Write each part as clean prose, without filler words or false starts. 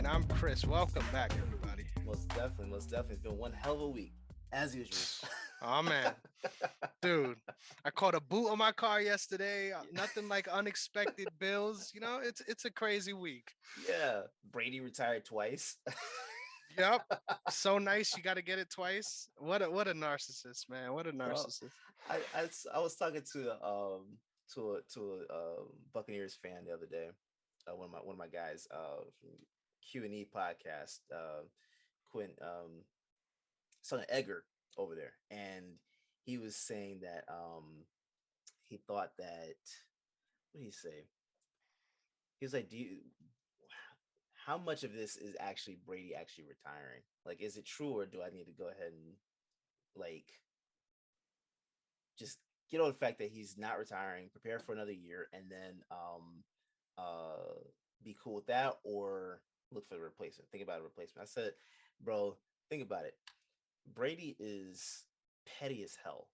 I'm Chris. Welcome back, everybody. Most definitely, most definitely. It's been one hell of a week, as usual. Oh man, dude, I caught a boot on my car yesterday. Nothing like unexpected bills. It's a crazy week. Yeah, Brady retired twice. Yep, so nice. You got to get it twice. What a narcissist, man. What a Bro, narcissist. I was talking to a Buccaneers fan the other day. One of my guys from Q&E podcast, Quinn son of Edgar over there, and he was saying that he thought that what did he say? He was like, "Do you? How much of this is actually Brady actually retiring? Like, is it true, or do I need to go ahead and like just get over the fact that he's not retiring, prepare for another year, and then be cool with that, or look for the replacement? Think about a replacement." I said, "Bro, think about it. Brady is petty as hell.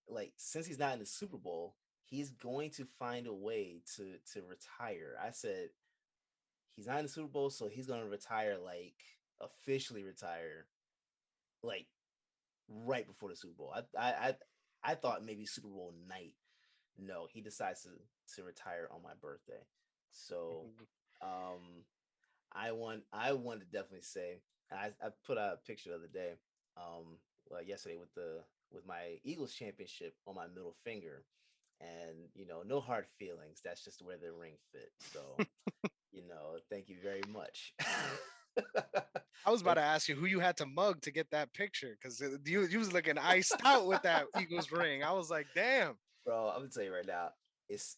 Like, since he's not in the Super Bowl, he's going to find a way to retire." I said, he's not in the Super Bowl, so he's gonna retire, like officially retire, like right before the Super Bowl. I thought maybe Super Bowl night. No, he decides to retire on my birthday. So um I want to definitely say, I put out a picture the other day, yesterday, with my Eagles championship on my middle finger, and no hard feelings. That's just where the ring fit. So thank you very much. I was about But to ask you who you had to mug to get that picture because you was looking iced out with that Eagles ring. I was like, damn. bro, I'm gonna tell you right now, it's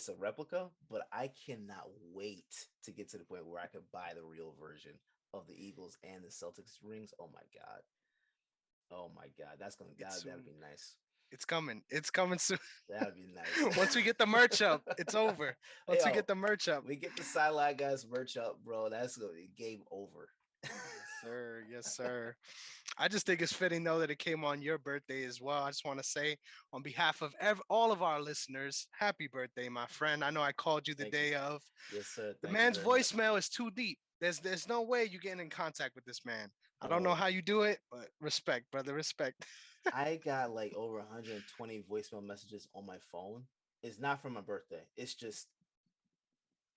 a replica, but I cannot wait to get to the point where I could buy the real version of the Eagles and the Celtics rings. Oh my god. Oh my god. It's That'd soon. be nice. It's coming. It's coming soon. That'd be nice. Once we get the merch up, it's over. Hey, Once we yo, get the merch up. we get the sideline guys merch up, bro. That's gonna be game over. Yes, sir. Yes, sir. I just think it's fitting though that it came on your birthday as well. I just want to say, on behalf of all of our listeners, happy birthday, my friend. I know I called you the Thank you. day of. Yes, sir. The Thank you man's very much. voicemail is too deep. There's no way you getting in contact with this man. I don't know Bro, how you do it, but respect, brother, respect. I got like over 120 voicemail messages on my phone. It's not for my birthday. It's just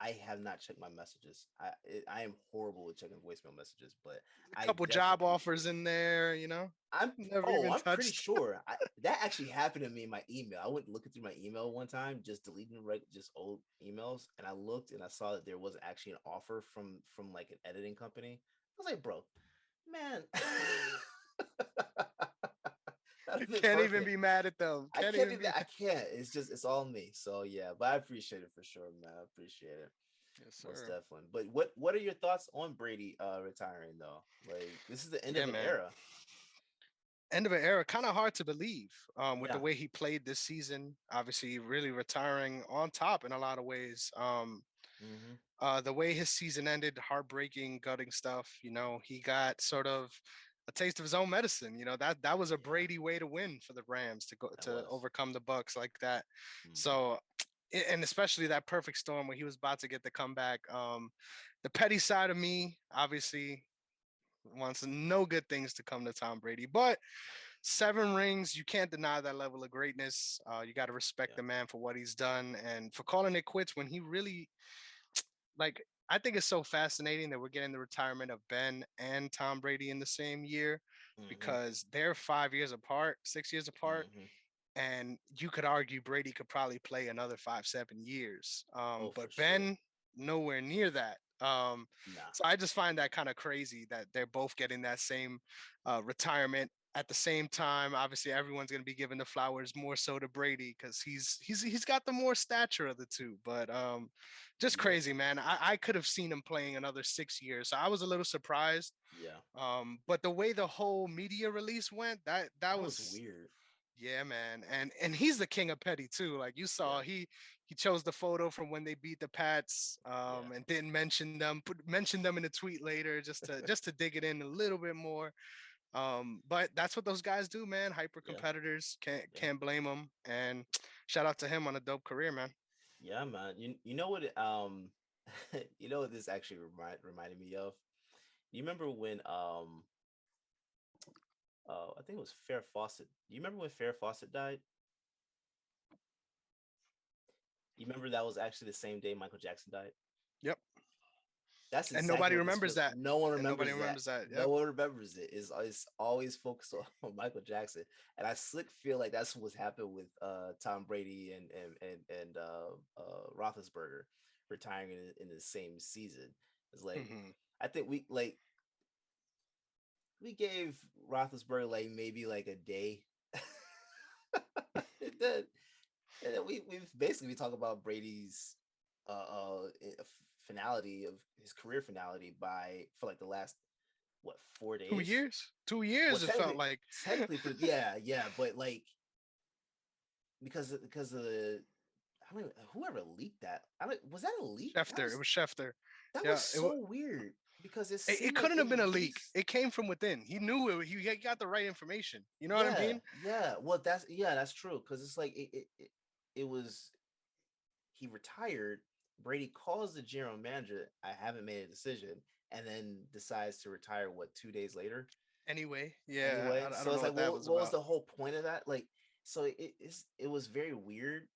I have not checked my messages. I am horrible with checking voicemail messages, but A I couple definitely job appreciate offers it. in there. I'm Never oh, even I'm pretty touched. sure that actually happened to me in my email. I went looking through my email one time, just deleting just old emails, and I looked and I saw that there was actually an offer from like an editing company. I was like, bro, man, that'd have been Can't even perfect. be mad at them. I Can't can't even do be. that. I can't. It's all me. So yeah, but I appreciate it for sure, man. I appreciate it. Yes, Most sir. definitely. But what are your thoughts on Brady retiring though? Like, this is the end Yeah, of an man. era. End of an era. Kind of hard to believe with the Yeah. way he played this season. Obviously, really retiring on top in a lot of ways. Hmm. The way his season ended, heartbreaking, gutting stuff. He got sort of a taste of his own medicine. That was a Yeah, Brady way to win for the Rams to go that to was. overcome the Bucks like that. Hmm. So, and especially that perfect storm where he was about to get the comeback. The petty side of me, obviously, wants no good things to come to Tom Brady, but 7 rings, you can't deny that level of greatness. You got to respect Yeah, the man for what he's done and for calling it quits when he really like. I think it's so fascinating that we're getting the retirement of Ben and Tom Brady in the same year hmm, because they're 5 years apart, 6 years apart, hmm. and you could argue Brady could probably play another 5, 7 years. Oh, But for sure. Ben, nowhere near that. Nah. So I just find that kind of crazy that they're both getting that same retirement at the same time. Obviously, everyone's going to be giving the flowers more so to Brady because he's got the more stature of the two. But just Yeah, crazy, man. I could have seen him playing another 6 years. So I was a little surprised. yeah. But the way the whole media release went, that That was was weird. yeah, man. And he's the king of petty too. Like you Yeah, saw, he chose the photo from when they beat the Pats, yeah, and didn't mention them, mention them in a tweet later just to dig it in a little bit more. But that's what those guys do, man. Hyper yeah, competitors. Can't yeah, can't blame them. And shout out to him on a dope career, man. yeah, man. You know what? You know what this actually reminded me of? You remember when I think it was Fair Fawcett. You remember when Fair Fawcett died? You remember that was actually the same day Michael Jackson died? Yep. That's And exactly nobody what this remembers feels. that. No one And nobody remembers that. remembers that. No Yep. one remembers it. It's always focused on, on Michael Jackson, and I slick feel like that's what's happened with Tom Brady and Roethlisberger retiring in the same season. It's like Hmm. I think we gave Roethlisberger like maybe like a day, and then we've basically we talk about Brady's finality of his career finality by for like the last what 4 days. 2 years. Two Well, years. It felt like technically for yeah, but like because of the I don't even, whoever leaked that. I don't was that a leak? Schefter. It was Schefter. That was Yeah. so weird because it It seemed like couldn't it have been a leak. released. It came from within. He knew it. He got the right information. You know what I Yeah, mean? yeah. Well, that's true because it's like it was he retired. Brady calls the general manager. I haven't made a decision, and then decides to retire. What 2 days later? Anyway, yeah. Anyway, I so don't it's know like, what that what was what was about. the whole point of that? Like, so it was very weird.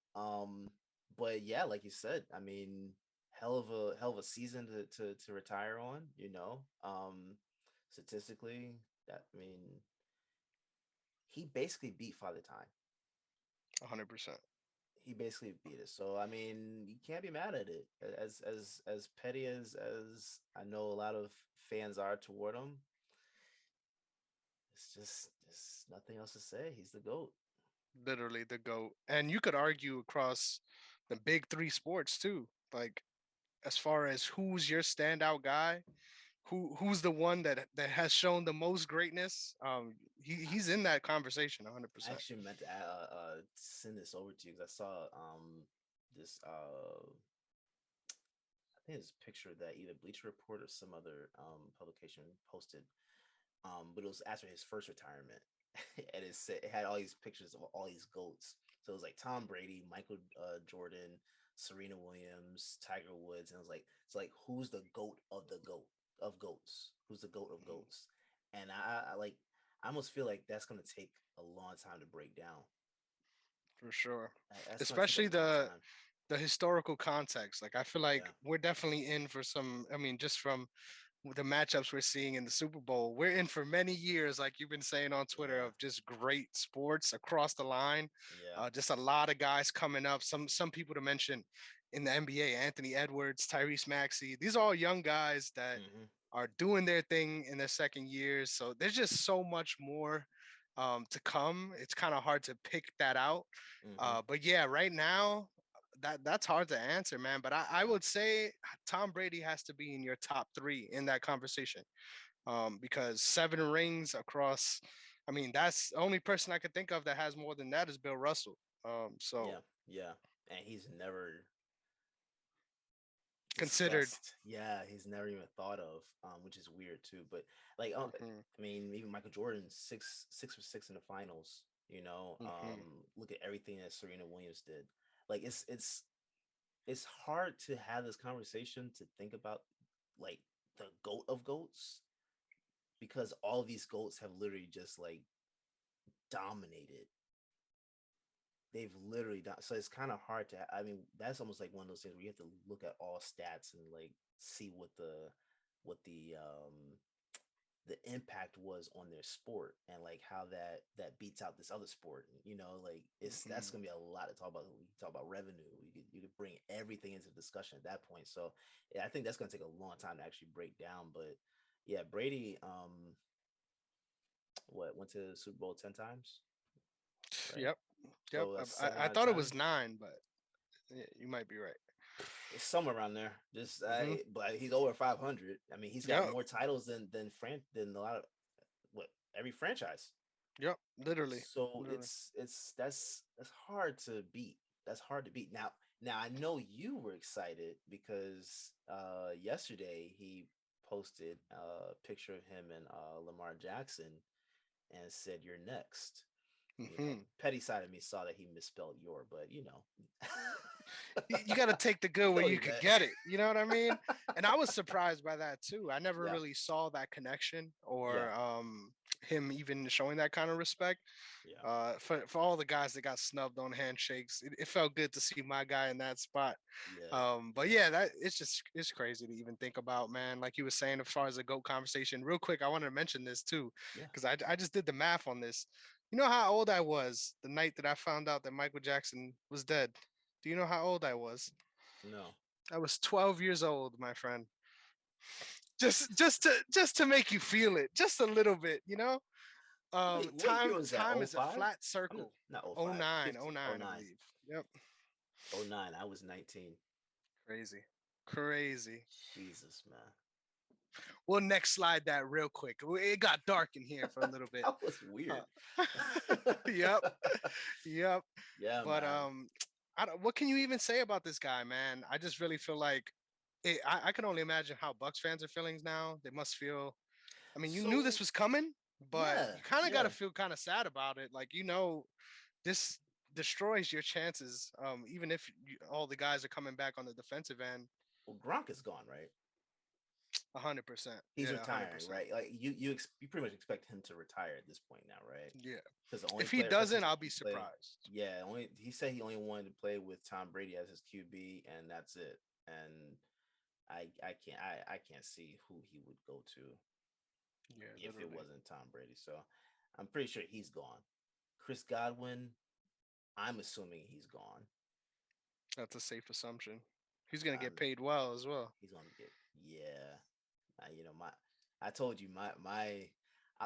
But yeah, like you said, I mean, hell of a season to retire on. Statistically, that I mean, he basically beat Father Time. 100%. He basically beat it. So I mean, you can't be mad at it. As petty as I know a lot of fans are toward him, it's just there's nothing else to say. He's the goat. Literally the GOAT. And you could argue across the big three sports too. Like as far as who's your standout guy, who's the one that has shown the most greatness. He's in that conversation I 100%. actually meant to send this over to you because I saw this I think it's a picture that either Bleacher Report or some other publication posted. But it was after his first retirement, and it had all these pictures of all these goats. So it was like Tom Brady, Michael Jordan, Serena Williams, Tiger Woods, and it was like it's like who's the goat of the goat of goats? Who's the goat of Mhm. goats? And I like I almost feel like that's gonna take a long time to break down. For sure. That's gonna take a Especially long time. the historical context. Like I feel like Yeah, we're definitely in for some. I mean, just from the matchups we're seeing in the Super Bowl, we're in for many years, like you've been saying on Twitter, yeah, of just great sports across the line. yeah. Just a lot of guys coming up. Some people to mention in the NBA: Anthony Edwards, Tyrese Maxey. These are all young guys that Hmm. are doing their thing in their second years. So there's just so much more to come. It's kind of hard to pick that out. Hmm. But yeah, right now, that's hard to answer, man. But I Yeah. would say Tom Brady has to be in your top three in that conversation, because 7 rings across. I mean, that's the only person I could think of that has more than that is Bill Russell. So Yeah, yeah. And he's never considered. discussed. Yeah, he's never even thought of, which is weird too. But like, Hmm. I mean, even Michael Jordan, six for six in the finals. Hmm. Look at everything that Serena Williams did. Like, it's hard to have this conversation to think about like the goat of goats because all these goats have literally just like dominated. They've literally done so it's kind of hard to I mean that's almost like one of those things where you have to look at all stats and like see what the impact was on their sport and like how that beats out this other sport, like it's that's Hmm. gonna be a lot to talk about. We can talk about revenue, you could bring everything into discussion at that point. So yeah, I think that's gonna take a long time to actually break down. But yeah, Brady what went to the Super Bowl 10 times, right? Yep. Yep. So that's seven I out of thought it 10. was 9, but yeah, you might be right. It's somewhere around there. Just Hmm. but he's over 500. I mean, he's got Yep. more titles than a lot of what every franchise. Yep. Literally. So Literally. that's hard to beat. That's hard to beat. Now I know you were excited because yesterday he posted a picture of him and Lamar Jackson and said you're next. Hmm. Petty side of me saw that he misspelled your, but You got to take the good You where know you you could bet. get it. You know what I mean? And I was surprised by that too. I never Yeah, really saw that connection yeah, or him even showing that kind of respect. yeah. For all the guys that got snubbed on handshakes, it felt good to see my guy in that spot. Yeah, But yeah, that it's crazy to even think about, man. Like you were saying, as far as the GOAT conversation, real quick, I wanted to mention this too, yeah. because I just did the math on this. You know how old I was the night that I found out that Michael Jackson was dead? Do you know how old I was? No. I was 12 years old, my friend. Just to make you feel it, just a little bit, you know. Wait, what year Time was that? time Oh is a 05? flat I'm circle. not oh Oh 05, 09, oh 15, oh 09, I 09, believe. Yep. oh 09. I was 19. Crazy. Crazy. Jesus, man. We'll next slide that real quick. It got dark in here for a little bit. That was weird. Uh, yep. Yep. Yeah, But man. I don't, what can you even say about this guy, man? I just really feel like I can only imagine how Bucks fans are feeling now. They must feel. I mean, you knew this So, was coming, but yeah, you kind of got to yeah. feel kind of sad about it. Like this destroys your chances. Even if all the guys are coming back on the defensive end, Well, Gronk is gone, right? 100%. He's Yeah, hundred retiring, percent. right? Like you pretty much expect him to retire at this point now, right? Yeah. Because the only If he person doesn't, that I'll let be him play, surprised. yeah, only he said he only wanted to play with Tom Brady as his QB, and that's it. And I can't see who he would go to Yeah, if it literally. wasn't Tom Brady. So I'm pretty sure he's gone. Chris Godwin, I'm assuming he's gone. That's a safe assumption. He's gonna get I'm paid well as well. He's gonna get, yeah. My I told you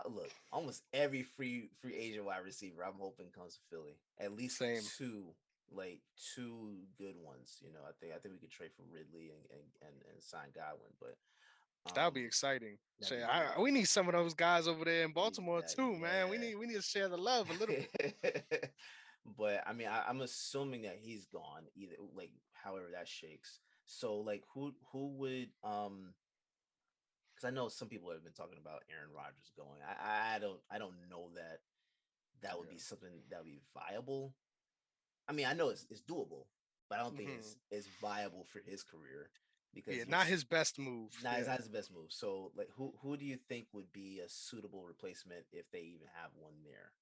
look, almost every free agent wide receiver I'm hoping comes to Philly. At least Same. two, like two good ones. I think we could trade for Ridley and sign Godwin, but That'll be um exciting. that'd Say, be yeah, we need some of those guys over there in Baltimore that too, man. yeah. We need to share the love a little bit. But I mean, I'm assuming that he's gone either, like however that shakes. So like who would because I know some people have been talking about Aaron Rodgers going. I don't know that that would be Yeah. something that would be viable. I mean, I know it's doable, but I don't think Hmm. it's viable for his career Yeah, because not his best move. it's Yeah, not his best move. So like who do you think would be a suitable replacement if they even have one there?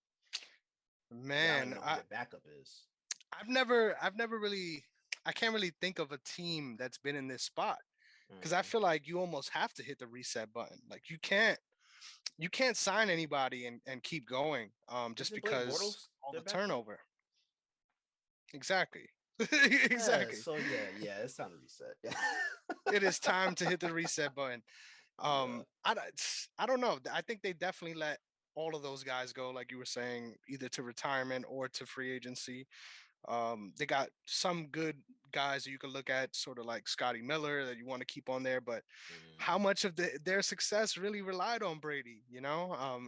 Because I don't even man. know who their backup is. I've never really. I can't really think of a team that's been in this spot because I Mm. feel like you almost have to hit the reset button. Like you can't sign anybody and keep going just Isn't Blake because Bortles all their the backup? turnover. Exactly. Yeah. Exactly. So yeah, it's time to reset. Yeah. It is time to hit the reset button. Yeah. I don't know. I think they definitely let all of those guys go, like you were saying, either to retirement or to free agency. They got some good guys that you can look at, sort of like Scotty Miller, that you want to keep on there. But Mm, how much of their success really relied on Brady?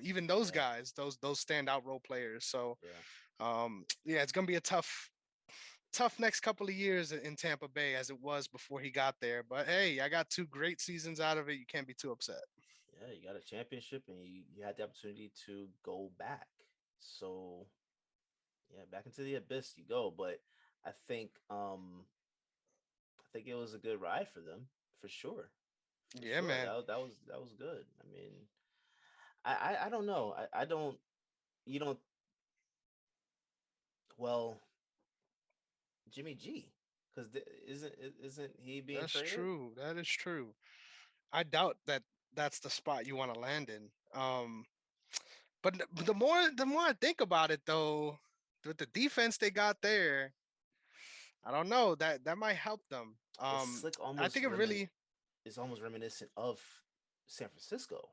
Even those yeah. guys, those standout role players. So Yeah. yeah, it's gonna be a tough next couple of years in Tampa Bay as it was before he got there. But hey, I got two great seasons out of it. You can't be too upset. Yeah, you got a championship and you had the opportunity to go back. So yeah, back into the abyss you go. But I think um I think it was a good ride for them, for sure. For Yeah, sure. man. That was good. I mean, I don't know. I don't you don't well, Jimmy G, because isn't he being That's traded? true. That is true. I doubt that that's the spot you want to land in. But the more I think about it, though, with the defense they got there, I don't know that might help them. It's like I almost think it really, it's almost reminiscent of San Francisco.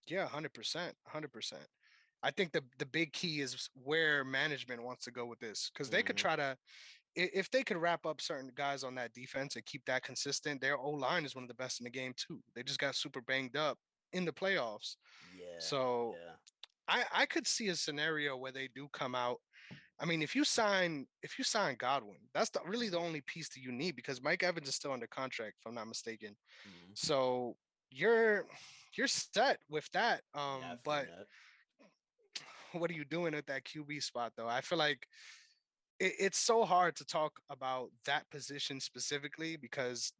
yeah, 100%, 100%. I think the big key is where management wants to go with this because they could Hmm. try to if they could wrap up certain guys on that defense and keep that consistent. Their O line is one of the best in the game too. They just got super banged up in the playoffs, Yeah, so yeah. I could see a scenario where they do come out. I mean, if you sign Godwin, that's really the Hmm. only piece that you need because Mike Evans is still under contract, if I'm not mistaken. Hmm. So you're you're set with that. Yeah, I've But seen that. what are you doing at that QB spot though? I feel like it's so hard to talk about that position specifically because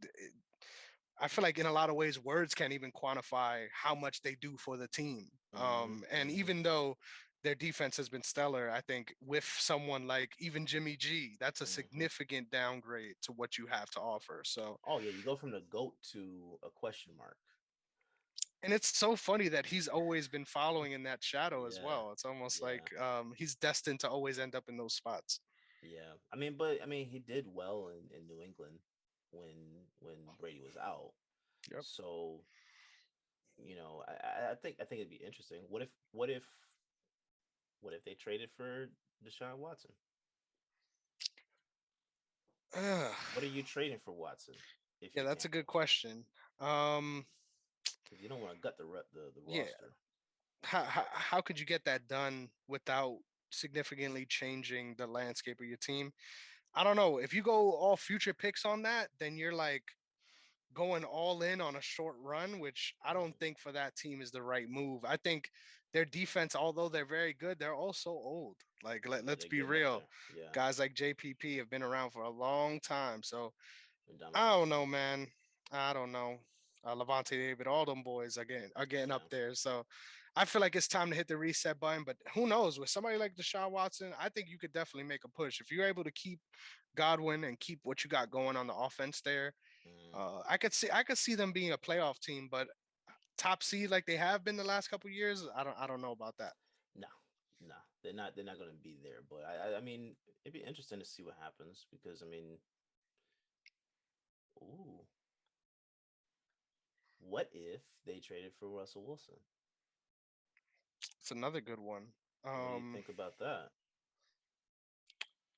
I feel like in a lot of ways words can't even quantify how much they do for the team. And Hmm. even though their defense has been stellar, I think with someone like even Jimmy G, that's a Hmm. significant downgrade to what you have to offer. So, Oh yeah, you go from the goat to a question mark. and it's so funny that he's always been following in that shadow as Yeah, well. It's almost yeah, like he's destined to always end up in those spots. yeah. But he did well in New England when Brady was out. Yep. So I think it'd be interesting. What if they traded for Deshaun Watson? What are you trading for Watson if Yeah, you that's can? a good question. Um, Because you don't want to gut the yeah, roster. how could you get that done without significantly changing the landscape of your team? I don't know. If you go all future picks on that, then you're like going all in on a short run, which I don't Mm. think for that team is the right move. I think their defense, although they're very good, they're also old. Like Yeah, let's they're be getting up real. there. Yeah, Guys like JPP have been around for a long time. So and Dominican I don't know, Wilson. man. I don't know. Levante David, all them boys are getting up Yeah. there. So I feel like it's time to hit the reset button. But who knows? With somebody like Deshaun Watson, I think you could definitely make a push if you're able to keep Godwin and keep what you got going on the offense there. Mm. I could see them being a playoff team, but top seed like they have been the last couple years, I don't know about that. No, no, they're not going to be there. But I mean, it'd be interesting to see what happens because ooh, what if they traded for Russell Wilson? It's another good one. What do you Um, think about that?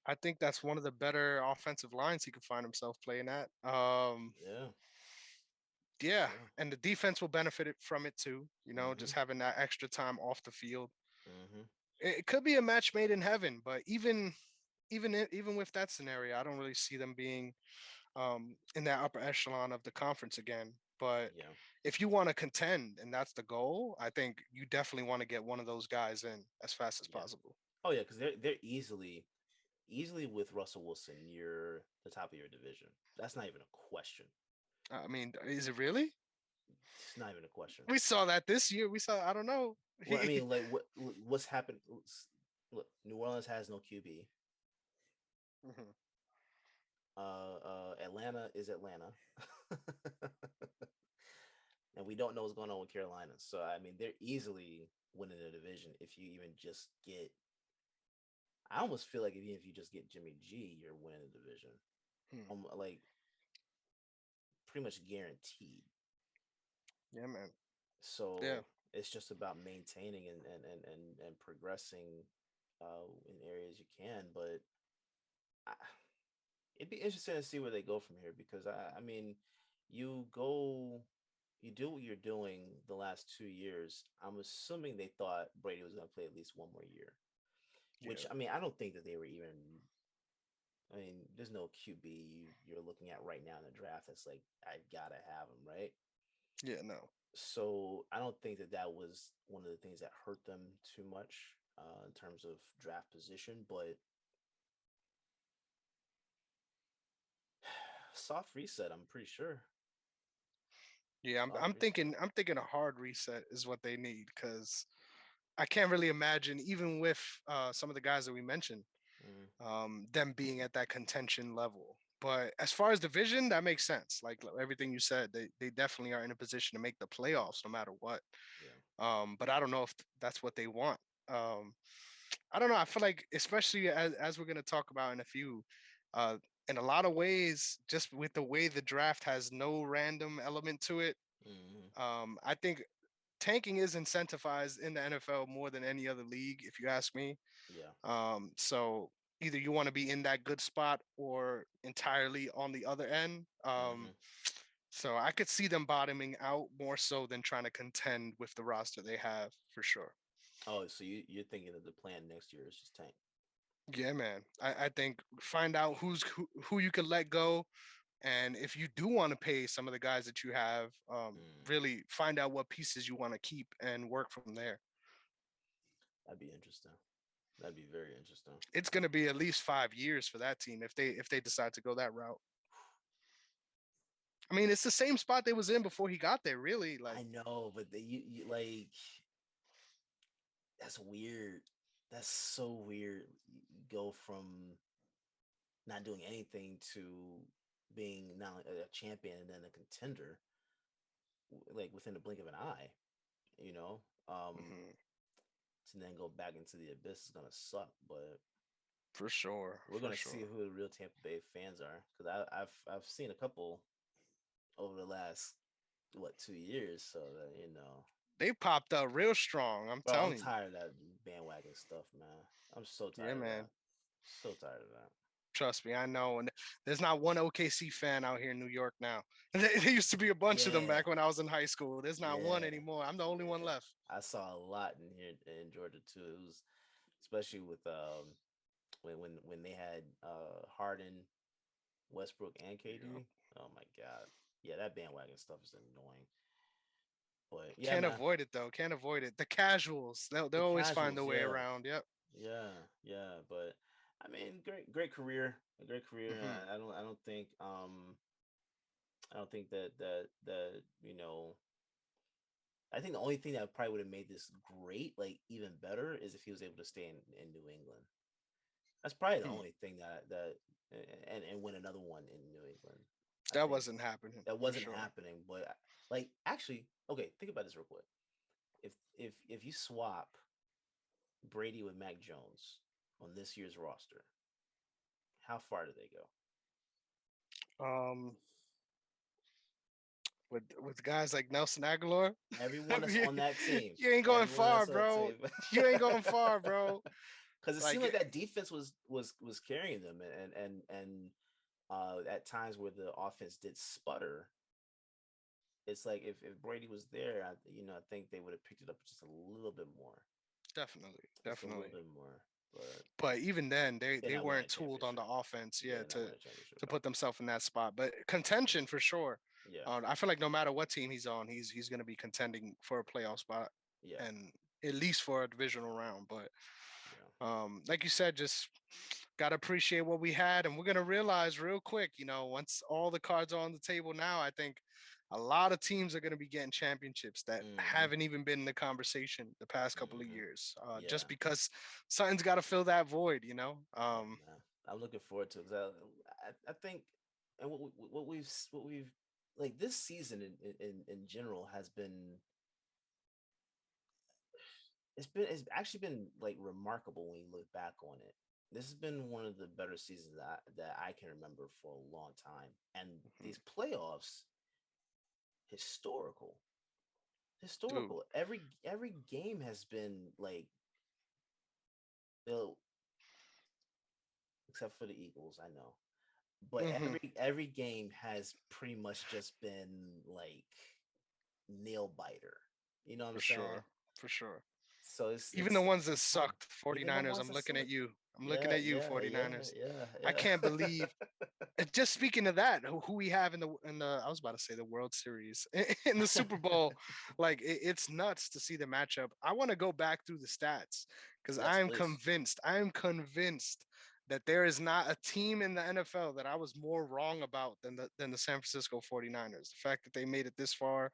I think that's one of the better offensive lines he could find himself playing at. Yeah, Yeah, yeah. and the defense will benefit from it too. Mm-hmm. Just having that extra time off the field. Mm-hmm. It could be a match made in heaven, but even with that scenario, I don't really see them being in that upper echelon of the conference again. But Yeah. if you want to contend and that's the goal, I think you definitely want to get one of those guys in as fast as Yeah. possible. Oh yeah, because they're easily with Russell Wilson near the top of your division. That's not even a question. I mean, is it really? It's not even a question. We saw that this year. We saw. I don't know. Well, I mean, like what's happened? Look, New Orleans has no QB. Mhm. Atlanta is Atlanta, and we don't know what's going on with Carolina. So I mean, they're easily winning the division if you even just get. I almost feel like even if you just get Jimmy G, you're winning the division. Hmm. Like pretty much guaranteed. Yeah, man. Yeah. So it's just about maintaining and progressing in areas you can. But I, it'd be interesting to see where they go from here because I mean, you go, you do what you're doing the last 2 years. I'm assuming they thought Brady was going to play at least one more year. Which Yeah. I mean, I don't think that they were even. I mean, there's no QB you're looking at right now in the draft that's like I gotta have him, right? Yeah. No. So I don't think that that was one of the things that hurt them too much in terms of draft position. But soft reset, I'm pretty sure. Yeah. I'm. Soft I'm reset. thinking. I'm thinking a hard reset is what they need because I can't really imagine even with some of the guys that we mentioned, Mm, them being at that contention level. But as far as division, that makes sense. Like everything you said, they definitely are in a position to make the playoffs no matter what. yeah. But I don't know if that's what they want. Um, I don't know. I feel like, especially as we're gonna talk about in a few, uh, in a lot of ways, just with the way the draft has no random element to it, Mm, I think tanking is incentivized in the NFL more than any other league, if you ask me. yeah. So either you want to be in that good spot or entirely on the other end. Hmm. So I could see them bottoming out more so than trying to contend with the roster they have for sure. Oh, so you're thinking that the plan next year is just tank. Yeah, man. I think find out who you can let go, and if you do want to pay some of the guys that you have, Mm, really find out what pieces you want to keep and work from there. that'd be interesting. That'd be very interesting. It's going to be at least 5 years for that team if they decide to go that route. I mean, it's the same spot they was in before he got there. Really, like I know, but you like that's weird. That's so weird. You go from not doing anything to being now a champion and then a contender, like within the blink of an eye. You know, um, mhm, to then go back into the abyss is gonna suck. But for sure, we're for gonna see sure. who the real Tampa Bay fans are because I've seen a couple over the last 2 years. So that They popped up real strong. I'm bro, I'm telling you. tired of that bandwagon stuff, man. I'm so Yeah, tired of man. that. So tired of that. Trust me, I know. And there's not one OKC fan out here in New York now. There used to be a bunch of them Yeah, back when I was in high school. There's not one yeah, anymore. I'm the only one yeah. left. I saw a lot in here in Georgia too. It was especially with when they had Harden, Westbrook, and Yep. KD. Oh my god, yeah, that bandwagon stuff is annoying. But yeah, Can't man, avoid it though. Can't avoid it. The casuals, they'll the always find a casuals, way yeah, around. Yep. yeah, yeah. But I mean, great career, a great career. Hmm. I don't think that I think the only thing that probably would have made this great, like even better, is if he was able to stay in New England. That's probably the Hmm. only thing that and win another one in New England. I That think wasn't happening that for wasn't sure. happening, but like actually, okay, think about this real quick. If you swap Brady with Mac Jones on this year's roster, how far do they go? Um, with guys like Nelson Aguilar, Everyone that's you, on that team, you ain't going everyone far, that's on that bro. team, You ain't going far, bro. because it seemed Like, like that defense was carrying them, and at times where the offense did sputter, it's like if Brady was there, I think they would have picked it up just a little bit more, definitely, just a little definitely. bit more. But But even then, they they're they not winning weren't a tooled on the championship. offense, Yeah, yeah, they're not winning a championship to though. put themselves in that spot. But contention for sure. Yeah, I feel like no matter what team he's on, he's going to be contending for a playoff spot yeah, and at least for a divisional round. But yeah. like you said, just gotta appreciate what we had, and we're gonna realize real quick. Once all the cards are on the table now, I think a lot of teams are gonna be getting championships that Mm-hmm. haven't even been in the conversation the past couple of Mm-hmm. years, Yeah, just because something's got to fill that void. yeah, man. I'm looking forward to it 'cause I think, and what we've like this season in general has been it's actually been like remarkable when you look back on it. This has been one of the better seasons that I can remember for a long time, and Mhm. these playoffs historical, Dude. historical. Every game has been like, you except for the Eagles, I know, but Hmm. every game has pretty much just been like nail biter. You know what I'm For saying? sure, for sure. So it's Even the it's ones it's that been fun. sucked, Even the 49ers, ones I'm that looking at suck. you. I'm looking Yeah, at you, yeah, yeah, 49ers. yeah, I can't believe yeah. just speaking of that, who we have in the I was about to say the World Series in the Super Bowl, like it's nuts to see the matchup. I want to go back through the stats because Yes, please. I am convinced that there is not a team in the NFL that I was more wrong about than the San Francisco 49ers. The fact that they made it this far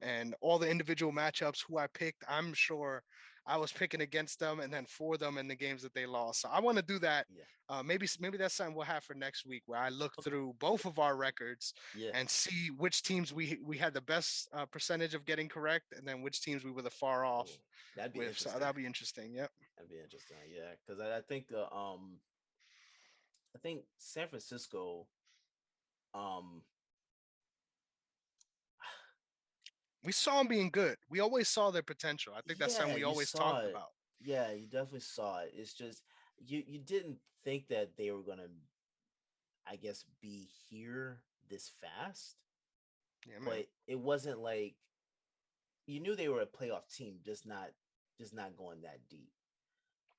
and all the individual matchups who I picked, I'm sure I was picking against them and then for them in the games that they lost. So I want to do that. Yeah. Maybe that's something we'll have for next week, where I look Okay. through both of our records Yeah. and see which teams we had the best percentage of getting correct, and then which teams we were the far off Oh, that'd be with. So interesting. that'll be interesting. Yep. That'd be interesting. Yeah, because I think San Francisco um We saw them being good. We always saw their potential. I think that's something yeah, we you always saw talked it. about. Yeah, you definitely saw it. It's just you didn't think that they were gonna, I guess, be here this fast, Yeah, man, but it wasn't like you knew they were a playoff team, just not going that deep.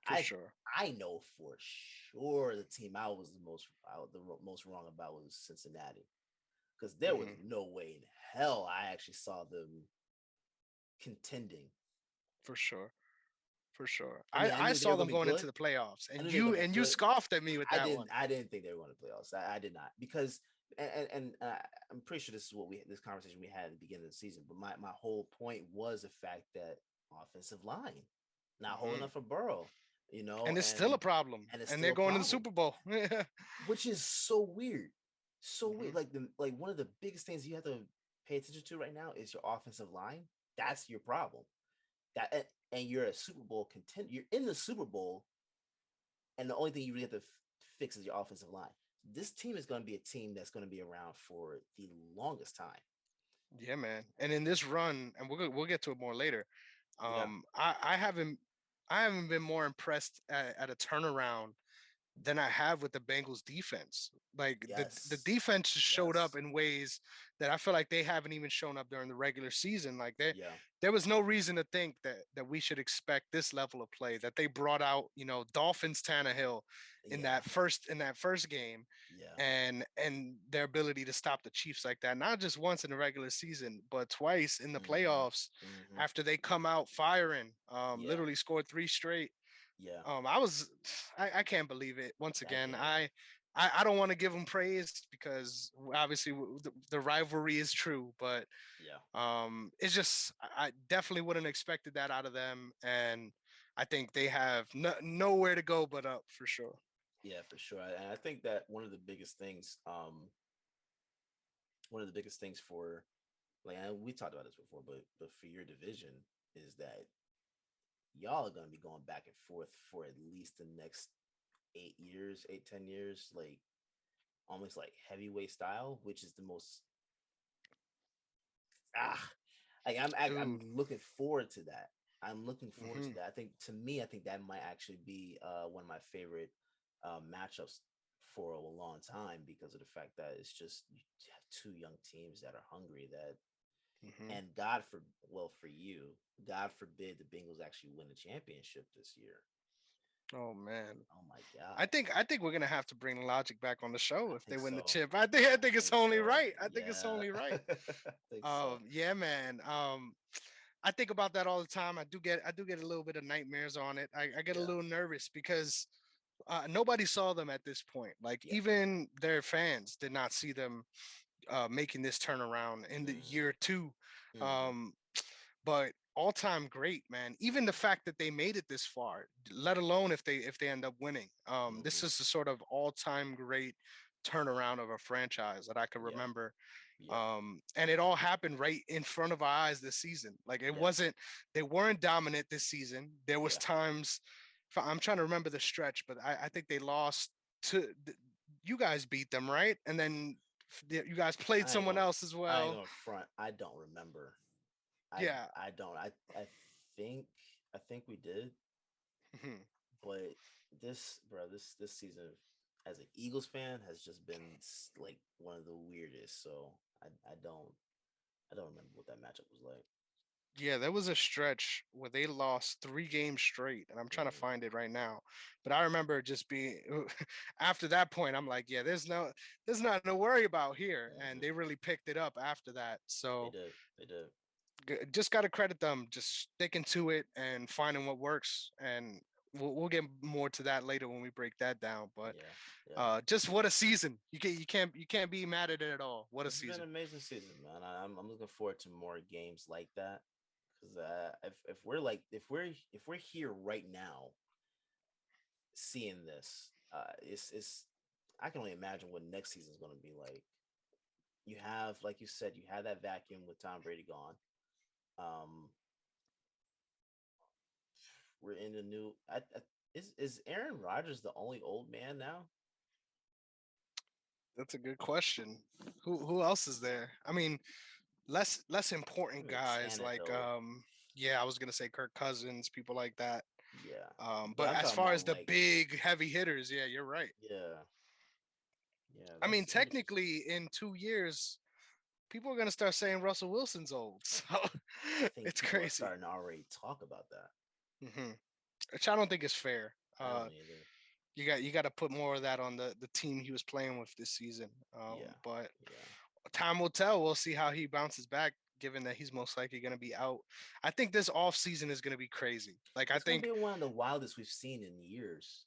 for I sure. I know for sure the team I was the most wrong about was Cincinnati because there was Hmm. no way in hell I actually saw them contending. For sure. for sure. I mean, I I knew they saw were gonna them be going into good. the playoffs, I and knew they were gonna be you good. scoffed at me with I that didn't. one. I didn't think they were going to playoffs. I did not because I'm pretty sure this is what we this conversation we had at the beginning of the season. But my whole point was the fact that offensive line not holding Hmm. up for Burrow, you know, And it's still a problem, and it's and still they're a going to the problem, Super Bowl. which is so weird, so weird. Hmm. Like one of the biggest things you have to pay attention to right now is your offensive line. That's your problem. And you're a Super Bowl contender. You're in the Super Bowl, and the only thing you really have to fix is your offensive line. This team is going to be a team that's going to be around for the longest time. Yeah, man. And in this run, and we'll get to it more later. Yeah. I haven't been more impressed at a turnaround than I have with the Bengals defense. Like the Yes. defense just showed up Yes. in ways that I feel like they haven't even shown up during the regular season. Like Yeah. there was no reason to think that we should expect this level of play that they brought out, Dolphins Tannehill Yeah. in that first game, Yeah. and their ability to stop the Chiefs like that, not just once in the regular season, but twice in the Mm-hmm. playoffs Mm-hmm. after they come out firing, Yeah. literally scored three straight. Yeah. I was, I can't believe it. Once I again, can't. I don't want to give them praise because obviously the rivalry is true, but Yeah. it's just I definitely wouldn't expected that out of them, and I think they have nowhere to go but up for sure. Yeah, for sure. And I think that one of the biggest things for like we talked about this before, but for your division is that y'all are going to be going back and forth for at least the next 8 years, 8-10 years, like almost like heavyweight style, which is the most ah like I'm Dude. looking forward to that. I'm looking forward to Hmm. that. I think that might actually be one of my favorite matchups for a long time because of the fact that it's just you have two young teams that are hungry that Hmm. and God for well for you, God forbid the Bengals actually win a championship this year. Oh man. Oh my God. I think we're gonna have to bring Logic back on the show I if they think win the so. chip. I I think it's think only so. right. I think it's Yeah. only right. I think so. Yeah, man. I think about that all the time. I do get a little bit of nightmares on it. I get a Yeah. little nervous because nobody saw them at this point. Like Yeah. even their fans did not see them making this turnaround in the Hmm. year two. Hmm. Um, but all time great, man. Even the fact that they made it this far, let alone if they end up winning. This Hmm. is the sort of all time great turnaround of a franchise that I can Yeah. remember. Yeah. And it all happened right in front of our eyes this season. Like it Yeah. wasn't, they weren't dominant this season. There was Yeah. times, I'm trying to remember the stretch, but I think they lost to, you guys beat them, right? And then you guys played someone else as I ain't well. gonna front. I don't remember. I Yeah. I don't. Think I think we did, Mhm. but this season as an Eagles fan has just been like one of the weirdest. So I don't remember what that matchup was like. Yeah, there was a stretch where they lost three games straight, and I'm trying to Mm, find it right now. But I remember just being after that point, I'm like, yeah, there's nothing to worry about here, and hmm. they really picked it up after that. They So did. They did. just got to credit them, just sticking to it and finding what works, and we'll get more to that later when we break that down. But Yeah. Yeah. just what a season! You can't be mad at it at all. What a It's been an season! amazing season, man. I'm looking forward to more games like that because if we're if we're here right now seeing this, it's I can only imagine what next season is going to be like. You have, like you said, you had that vacuum with Tom Brady gone. Um, we're in the new. Is Aaron Rodgers the only old man now? That's a good question. Who else is there? I mean, less important Maybe guys like Tannehill. yeah, I was gonna say Kirk Cousins, people like that. Yeah, but But I'm as talking far as about the like big heavy hitters, yeah, you're right. yeah, yeah. I mean, That's interesting. technically, in 2 years, people are gonna start saying Russell Wilson's old. So I think it's people are crazy. starting to already talk about that. Hmm. Which I don't think is fair. I don't either. You got to put more of that on the team he was playing with this season. Yeah, But yeah, time will tell. We'll see how he bounces back given that he's most likely going to be out. I think this off season is going to be crazy. Like I It's gonna think, be one of the wildest we've seen in years.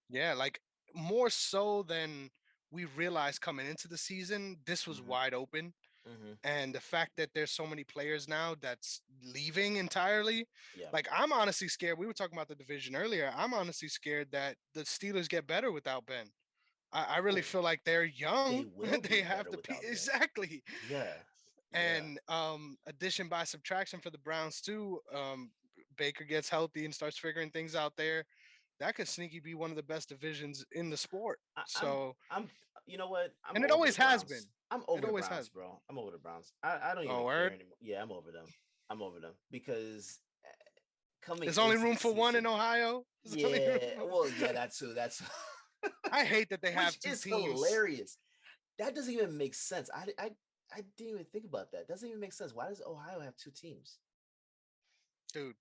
yeah, like more so than we realized coming into the season, this was Hmm. wide open. Hmm. And the fact that there's so many players now that's leaving entirely, Yeah. like I'm honestly scared. We were talking about the division earlier. I'm honestly scared that the Steelers get better without Ben. I really Oh, feel like they're young. they will They be have better the without Ben. exactly. Yeah. Yeah. And addition by subtraction for the Browns too. Baker gets healthy and starts figuring things out there. That could sneaky be one of the best divisions in the sport. I, I'm So, I'm you know what? I'm and it over the always has been. Browns. I'm It over the always Browns, has been. bro. I'm over the Browns. I don't Oh, even care word. anymore. Yeah, I'm over them. I'm over them because coming There's only into room the for one in season, Ohio. There's only room yeah, for... well, yeah, that too. That's I hate that they which have two is teams, hilarious. That doesn't even make sense. I didn't even think about that. Doesn't even make sense. Why does Ohio have two teams? dude.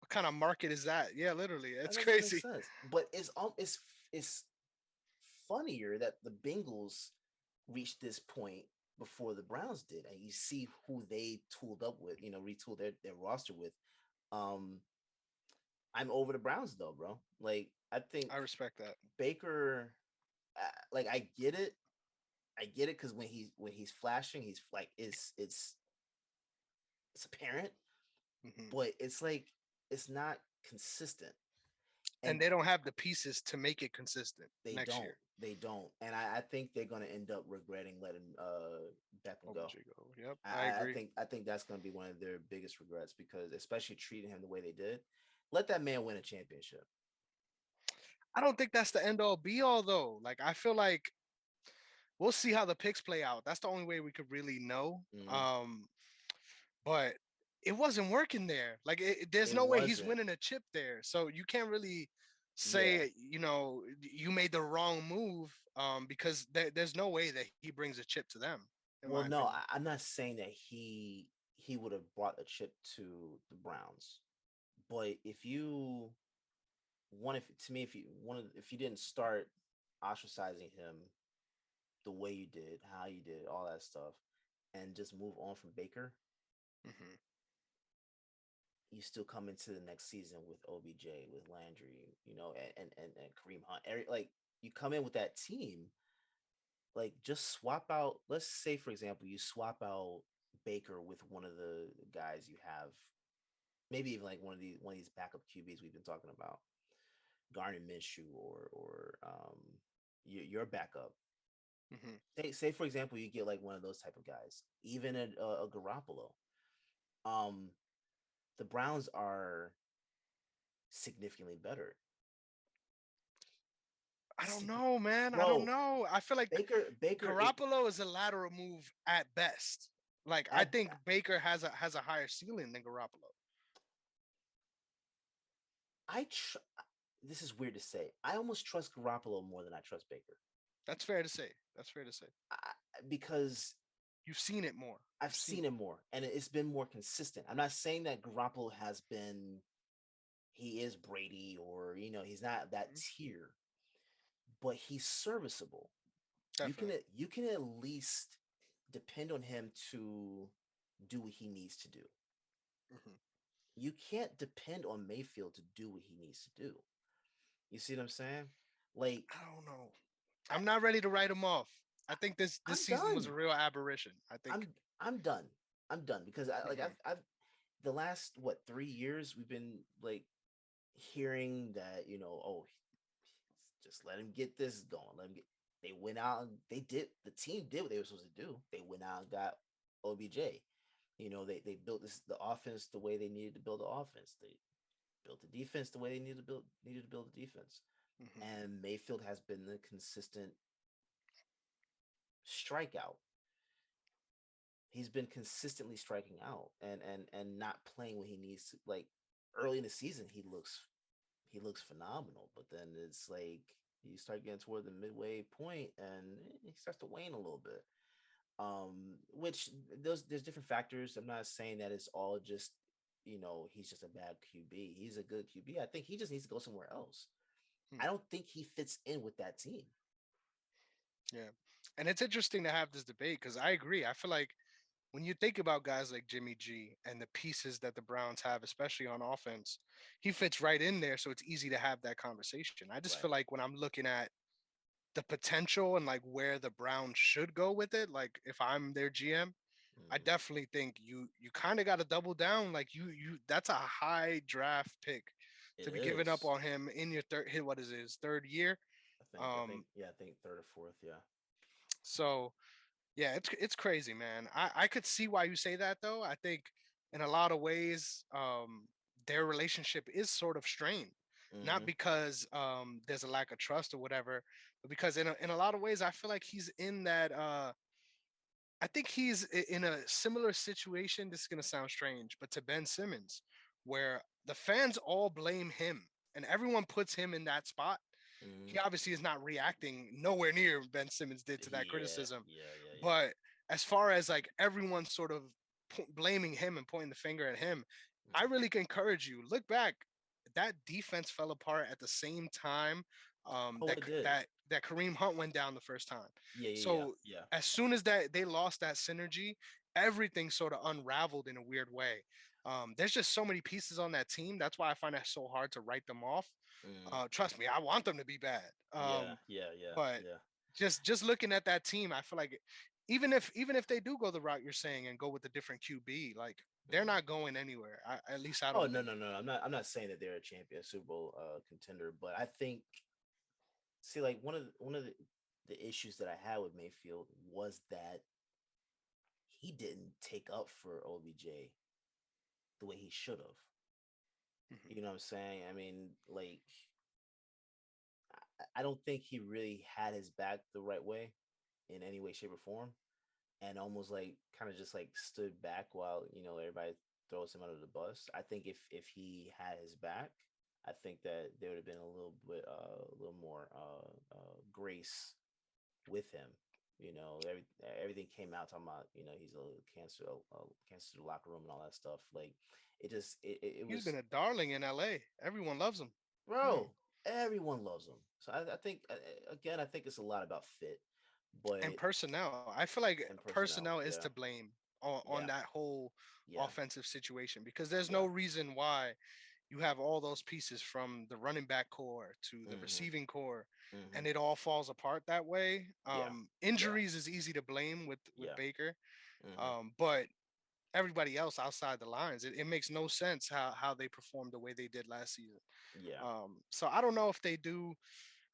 What kind of market is that? Yeah, literally, That it's doesn't even make crazy. sense. But it's funnier that the Bengals reached this point before the Browns did, and you see who they tooled up with, retooled their roster with. Um, I'm over the Browns though, bro. Like I think I respect that. Baker, like I get it because when he's flashing, he's like it's apparent, Hmm. but it's like it's not consistent, and And they don't have the pieces to make it consistent they next don't. year. They don't, and I think they're gonna end up regretting letting Beckham go. OBJ go. Yep, I I agree. think that's going to be one of their biggest regrets because especially treating him the way they did. Let that man win a championship. I don't think that's the end all be all though. Like I feel like we'll see how the picks play out. That's the only way we could really know. Mm, But it wasn't working there. Like there's it no way he's wasn't. winning a chip there. So you can't really Yeah. say, you made the wrong move, because there's no way that he brings a chip to them, in my Well, no, opinion. I'm not saying that he would have brought a chip to the Browns, but if you want, if to me, if you wanted, if you didn't start ostracizing him the way you did, how you did, all that stuff, and just move on from Baker, Hmm. you still come into the next season with OBJ, with Landry, and Kareem Hunt. Like you come in with that team, like just swap out. Let's say, for example, you swap out Baker with one of the guys you have, maybe even like one of these backup QBs we've been talking about, Garner Minshew or your backup. Hmm. Say for example, you get like one of those type of guys, even a Garoppolo. Um, the Browns are significantly better. I don't know, man. I don't Bro, know. I feel like Baker it Garoppolo is a lateral move at best. Like I at think Baker has a higher ceiling than Garoppolo. I tr- this is weird to say. I almost trust Garoppolo more than I trust Baker. That's fair to say. That's fair to say. Because You've seen it more. I've You've seen seen it. him more and it's been more consistent. I'm not saying that Garoppolo has been he is Brady or he's not that Mhm. tier, but he's serviceable. Definitely. You can at least depend on him to do what he needs to do. Hmm. You can't depend on Mayfield to do what he needs to do. You see what I'm saying? Like I don't know. I, I'm not ready to write him off. I think this I'm season was a done. real aberration. I think. I'm I'm done. I'm done because Hmm. I've the last 3 years we've been like hearing that oh just let him get this going. Let him get. They went out and the team did what they were supposed to do. They went out and got OBJ. They built the offense the way they needed to build the offense. They built the defense the way they needed to build the defense. Hmm. And Mayfield has been the consistent strikeout. He's been consistently striking out and not playing when he needs to. Like early in the season, he looks phenomenal, but then it's like you start getting toward the midway point and he starts to wane a little bit. Which there's different factors. I'm not saying that it's all just he's just a bad QB. He's a good QB. I think he just needs to go somewhere else. I don't think he fits in with that team. Yeah, and it's interesting to have this debate because I agree. I feel like when you think about guys like Jimmy G and the pieces that the Browns have, especially on offense, he fits right in there. So it's easy to have that conversation. I just feel Right. like when I'm looking at the potential and like where the Browns should go with it, like if I'm their GM, I Mm. definitely think you kind of got to double down. Like you that's a high draft pick It to be giving up is. on him in your what is it, his third year. Um, Yeah, I think third or fourth. Yeah. so yeah, it's crazy, man. I could see why you say that though. I think in a lot of ways, their relationship is sort of strained. Not Mm-hmm. because there's a lack of trust or whatever, but because in a lot of ways, I feel like he's in that I think he's in a similar situation. This is going to sound strange, but to Ben Simmons, where the fans all blame him and everyone puts him in that spot. Mm-hmm. He obviously is not reacting nowhere near Ben Simmons did to that Yeah. criticism. Yeah. Yeah. Yeah. But as far as like everyone sort of blaming him and pointing the finger at him, I Mm. really encourage you look back. That defense fell apart at the same time Oh, it did. that Kareem Hunt went down the first time. Yeah. Yeah. Yeah. So Yeah. as soon as that they lost that synergy, everything sort of unraveled in a weird way. There's just so many pieces on that team. That's why I find it so hard to write them off. Mm. Trust me, I want them to be bad. Yeah. Yeah. Yeah. But Yeah. just looking at that team, I feel like even if they do go the route you're saying and go with a different QB, like they're Mm. not going anywhere. At least I Oh, don't no, think. no, no. I'm not saying that they're a champion Super Bowl contender, but I think, see, like one of the issues that I had with Mayfield was that he didn't take up for OBJ the way he should have. Mhm. You know what I'm saying? I mean, like, I don't think he really had his back the right way in any way, shape, or form, and almost like kind of just like stood back while everybody throws him under the bus. I think if he had his back, I think that there would have been a little more grace with him. Everything came out talking about he's cancer to the locker room and all that stuff. Like it He's was, been a darling in LA. Everyone loves him. Hmm. bro. Everyone loves him. So I think again, I think it's a lot about fit, And but personnel. I feel like and personnel. personnel is Yeah, to blame on yeah, that whole yeah, offensive situation because there's yeah. no reason why you have all those pieces from the running back core to the Mm-hmm. receiving core Mm-hmm. and it all falls apart that way. Yeah, yeah, Injuries is easy to blame with yeah. Baker, Mm-hmm. but everybody else outside the lines, it makes no sense how they performed the way they did last season. Yeah. So I don't know if they do.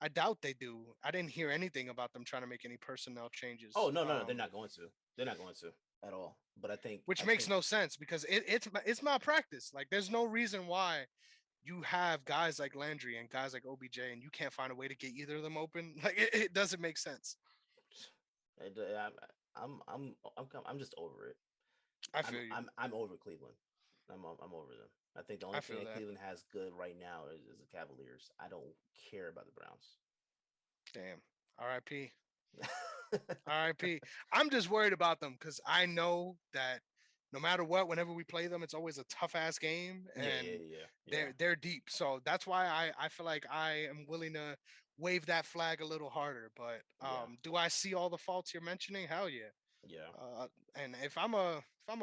I doubt they do. I didn't hear anything about them trying to make any personnel Oh, changes. no, no, no. They're not going to. They're not going to at all. But Which I makes think, no sense because it's malpractice. Like there's no reason why you have guys like Landry and guys like OBJ and you can't find a way to get either of them open. Like it doesn't make sense. it, I'm just over it. I feel you. I'm over Cleveland. I'm over them. I think the I only thing feel that that. Cleveland has good right now is the Cavaliers. I don't care about the Browns. Damn. R.I.P. R.I.P. I'm just worried about them because I know that no matter what, whenever we play them, it's always a tough ass game Yeah, yeah, and yeah, yeah, they're deep. So that's why I feel like I am willing to wave that flag a little harder. But yeah, do I see all the faults you're mentioning? Hell yeah. yeah. And if I'm a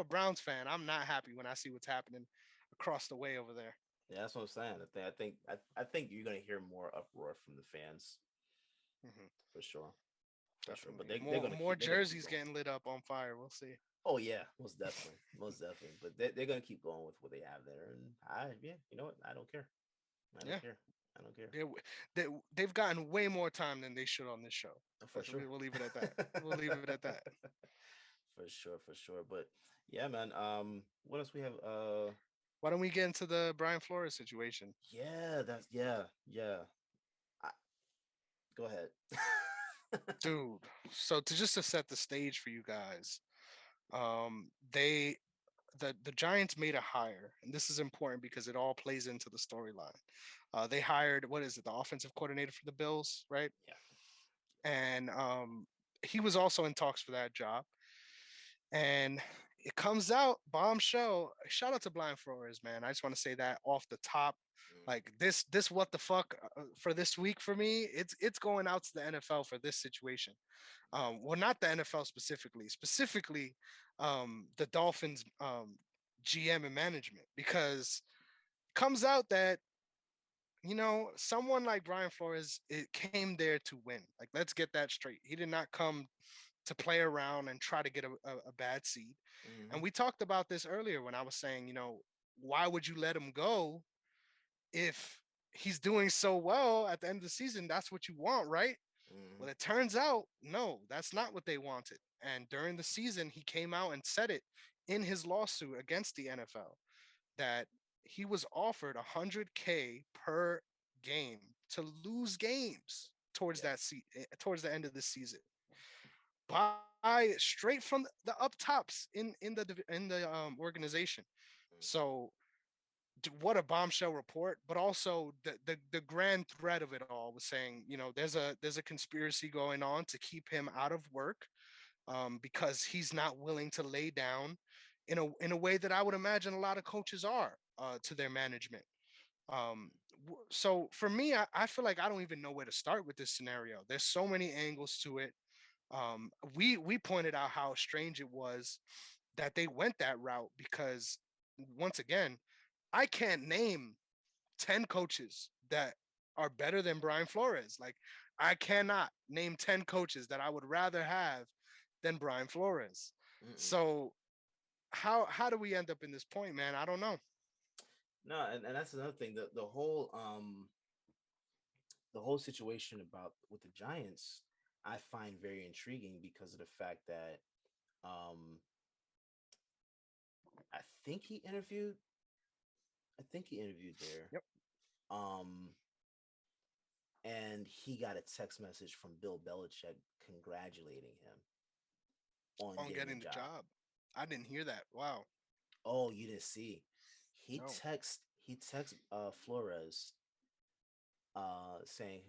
Browns fan, I'm not happy when I see what's happening across the way over there. Yeah, that's what I'm saying. I think you're gonna hear more uproar from the fans Hmm. for sure, for sure. But Definitely, they're more gonna more keep jerseys going. getting lit up on fire. We'll see. Oh yeah, most definitely. But they're gonna keep going with what they have there, and yeah, you know what? I don't care. I don't Yeah, care. I don't care. they they they've gotten way more time than they should on this show. For sure. We'll leave it at that. We'll leave it at that. For sure, for sure. But yeah, man. What else we have? Why don't we get into the Brian Flores situation, Yeah, that's yeah, yeah. I, go ahead. dude? So to set the stage for you guys, they the Giants made a hire, and this is important because it all plays into the storyline. They hired what is it, the offensive coordinator for the Bills, right? Yeah. And he was also in talks for that job. And It comes out bombshell. Shout out to Blind Flores, man. I just want to say that off the top. Like this what the fuck for this week for me. It's going out to the NFL for this situation. Well, not the NFL specifically, the Dolphins GM and management, because it comes out that someone like Brian Flores, it came there to win. Like, let's get that straight. He did not come to play around and try to get a bad seed. Mm-hmm. And we talked about this earlier when I was saying, why would you let him go if he's doing so well at the end of the season? That's what you want, right? Mm-hmm. Well, it turns out, no, that's not what they wanted. And during the season, he came out and said it in his lawsuit against the NFL that he was offered 100K per game to lose games towards Yeah. towards the end of the season, by straight from the up tops in the organization. So what a bombshell report, but also the grand thread of it all was saying, there's a conspiracy going on to keep him out of work, because he's not willing to lay down in a way that I would imagine a lot of coaches are to their management. So for me, I feel like I don't even know where to start with this scenario. There's so many angles to it. We pointed out how strange it was that they went that route, because once again, I can't name 10 coaches that are better than Brian Flores. Like, I cannot name 10 coaches that I would rather have than Brian Flores. Mm-mm. So how do we end up in this point, man? I don't know. No, and that's another thing. The whole situation about with the Giants, I find very intriguing because of the fact that um I think he interviewed I think he interviewed there. Yep. Um and he got a text message from Bill Belichick congratulating him on On getting the getting the job. job. I didn't hear that. Wow. Oh, you didn't see. No. He text Flores saying,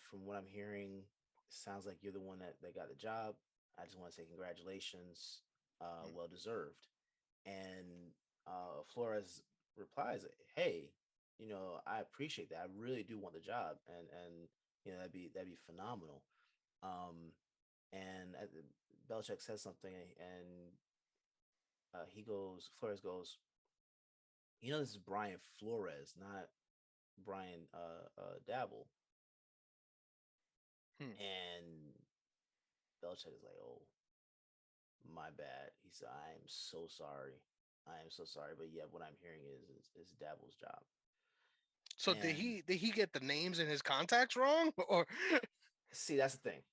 from what I'm hearing, sounds like you're the one that got the job. I just want to say congratulations, Mm. well deserved. And Flores replies, "Hey, I appreciate that. I really do want the job, and that'd be phenomenal." Um, and Belichick says something, and Flores goes, "This is Brian Flores, not Brian Dabble." Hmm. And Belichick is like, "Oh, my bad." He said, "I am so sorry. I am so sorry." But yeah, what I'm hearing is Dabble's job. So did And he get the names in his contacts wrong? Or see, that's the thing.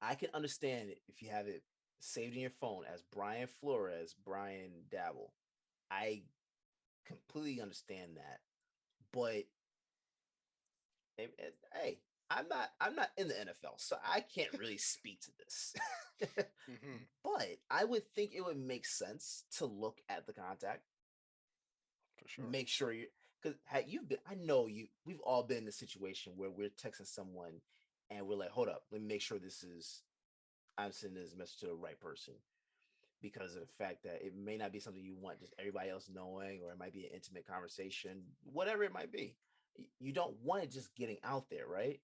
I can understand it if you have it saved in your phone as Brian Flores, Brian Dabble. I completely understand that. But hey, I'm not in the NFL, so I can't really speak to this. Mhm. But I would think it would make sense to look at the contact, For sure. make sure you because had you've been I know we've all been in a situation where we're texting someone and we're like, hold up, let me make sure I'm sending this message to the right person, because of the fact that it may not be something you want just everybody else knowing, or it might be an intimate conversation, whatever it might be. You don't want it just getting out there, right?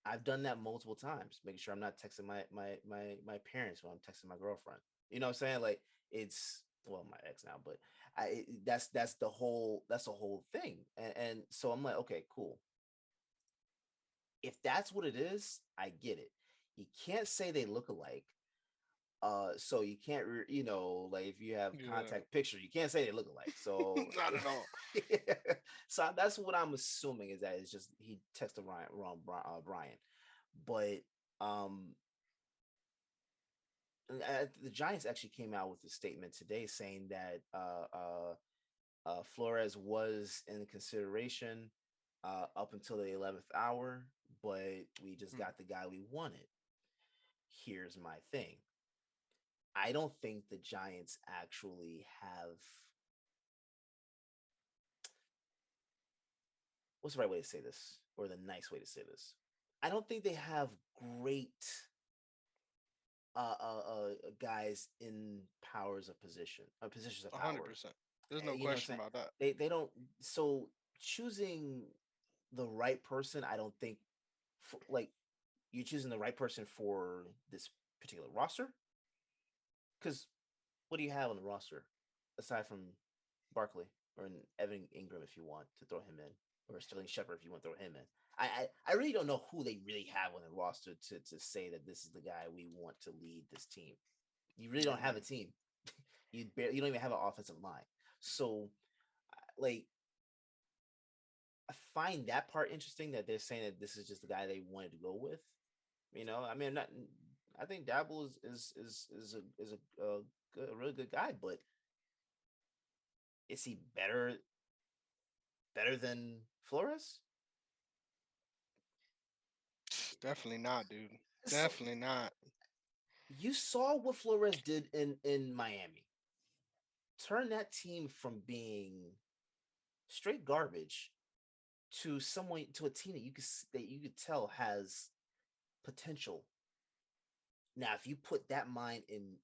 I've done that multiple times, making sure I'm not texting my parents when I'm texting my girlfriend. You know what I'm saying? Like, it's, well, my ex now, but that's the whole thing. And so I'm like, okay, cool. If that's what it is, I get it. You can't say they look alike. So you can't, like, if you have Yeah. contact picture, you can't say they look alike. So, Not at all. so that's what I'm assuming, is that it's just he texted Brian. But um, the Giants actually came out with a statement today saying that Flores was in consideration up until the 11th hour, but we just Hmm. got the guy we wanted. Here's my thing. I don't think the Giants actually have, what's the right way to say this, or the nice way to say this? I don't think they have great guys in positions of power. 100%. There's no You know what I'm question saying? about that. They don't. So choosing the right person, I don't think, like, you're choosing the right person for this particular roster. Because what do you have on the roster aside from Barkley or Evan Ingram if you want to throw him in, or Sterling Shepard if you want to throw him in? I really don't know who they really have on the roster to say that this is the guy we want to lead this team. You really don't have a team. You don't even have an offensive line. So, like, I find that part interesting that they're saying that this is just the guy they wanted to go with. I mean, not. I think Dabble is a really good guy, but is he better than Flores? Definitely not, dude. So Definitely not. you saw what Flores did in Miami. Turn that team from being straight garbage to a team that you could tell has potential. Now, if you put that mind in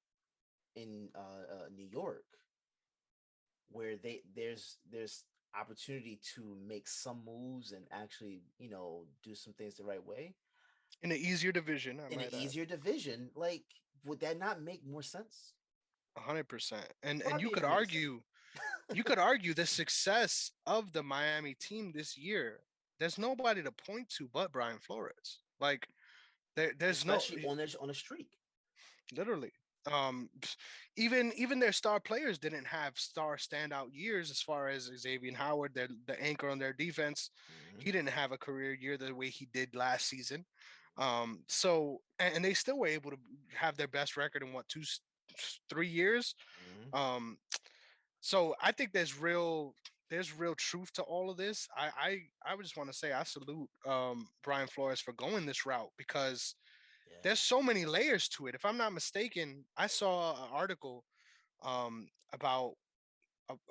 New York, where there's opportunity to make some moves and actually do some things the right way In an easier division, I in an might add. easier division, like, would that not make more sense? 100%. And Far be it for me to say. you could argue the success of the Miami team this year. There's nobody to point to but Brian Flores. Like there's no Especially on a streak. literally. Even their star players didn't have star standout years as far as Xavier Howard, the anchor on their defense. Mm-hmm. He didn't have a career year the way he did last season. So and they still were able to have their best record in what 3 years. Mm-hmm. Um, so I think there's real truth to all of this. I would just want to say I salute Brian Flores for going this route because Yeah. there's so many layers to it. If I'm not mistaken, I saw an article about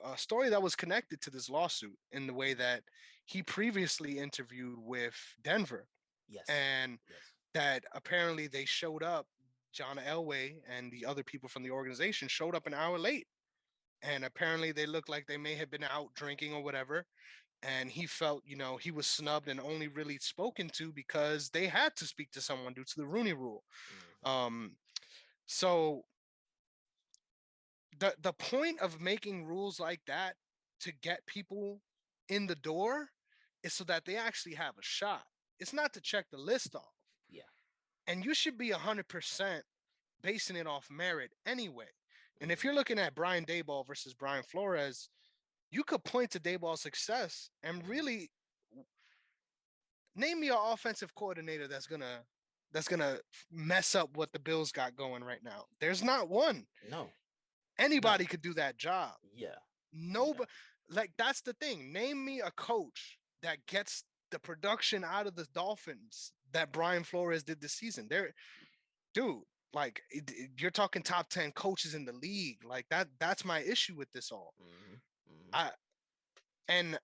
a story that was connected to this lawsuit in the way that he previously interviewed with Denver, Yes. and Yes. that apparently they showed up. John Elway and the other people from the organization showed up an hour late, and apparently they looked like they may have been out drinking or whatever. And he felt, he was snubbed and only really spoken to because they had to speak to someone due to the Rooney Rule. Mm-hmm. Um, so the point of making rules like that to get people in the door is so that they actually have a shot. It's not to check the list off. Yeah. And you should be 100% basing it off merit anyway. And if Mm-hmm. you're looking at Brian Dayball versus Brian Flores, you could point to Dayball's success and Mm-hmm. really name me an offensive coordinator that's gonna mess up what the Bills got going right now. There's not one. No. No. Anybody could do that job. Yeah. Yeah. Nobody, like that's the thing. Name me a coach that gets the production out of the Dolphins that Brian Flores did this season. There, dude. Like you're talking top 10 coaches in the league. Like that's my issue with this all. Mm-hmm. Mm-hmm. I and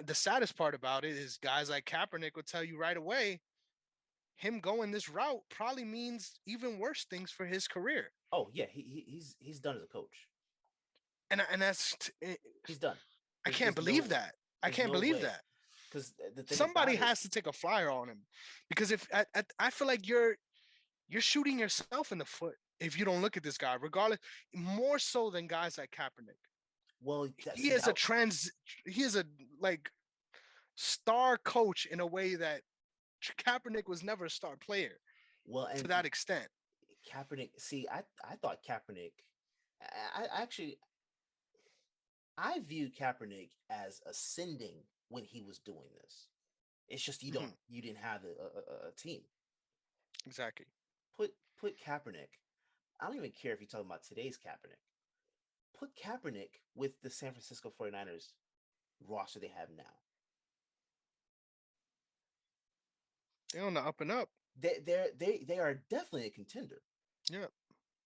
the saddest part about it is guys like Kaepernick will tell you right away him going this route probably means even worse things for his career. Oh yeah, he's done as a coach. And that's He's done. I can't There's believe no that. I there's can't no believe way. that. Because the thing Somebody about it, has to take a flyer on him because if I feel like you're shooting yourself in the foot if you don't look at this guy, regardless, more so than guys like Kaepernick. well, He is a he is a like star coach in a way that Kaepernick was never a star player well, to and that extent. Kaepernick. See, I thought Kaepernick. I actually I viewed Kaepernick as ascending when he was doing this. It's just Mhm. you didn't have a team. Exactly. Put Kaepernick. I don't even care if you're talking about today's Kaepernick. Put Kaepernick with the San Francisco 49ers roster they have now. They're on the up and up. They are definitely a contender. Yeah.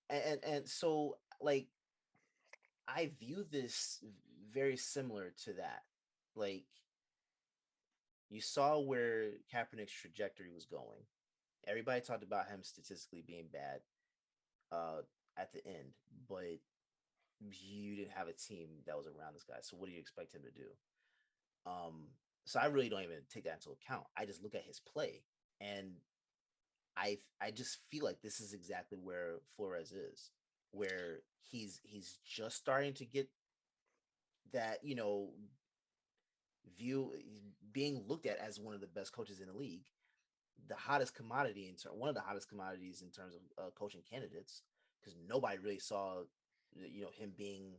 And so, like, I view this very similar to that. Like, you saw where Kaepernick's trajectory was going. Everybody talked about him statistically being bad. uh, at the end, but you didn't have a team that was around this guy. So what do you expect him to do? Um, so I really don't even take that into account. I just look at his play, and I just feel like this is exactly where Flores is, where he's just starting to get that, view, being looked at as one of the best coaches in the league, the hottest commodity one of the hottest commodities in terms of coaching candidates, because nobody really saw him being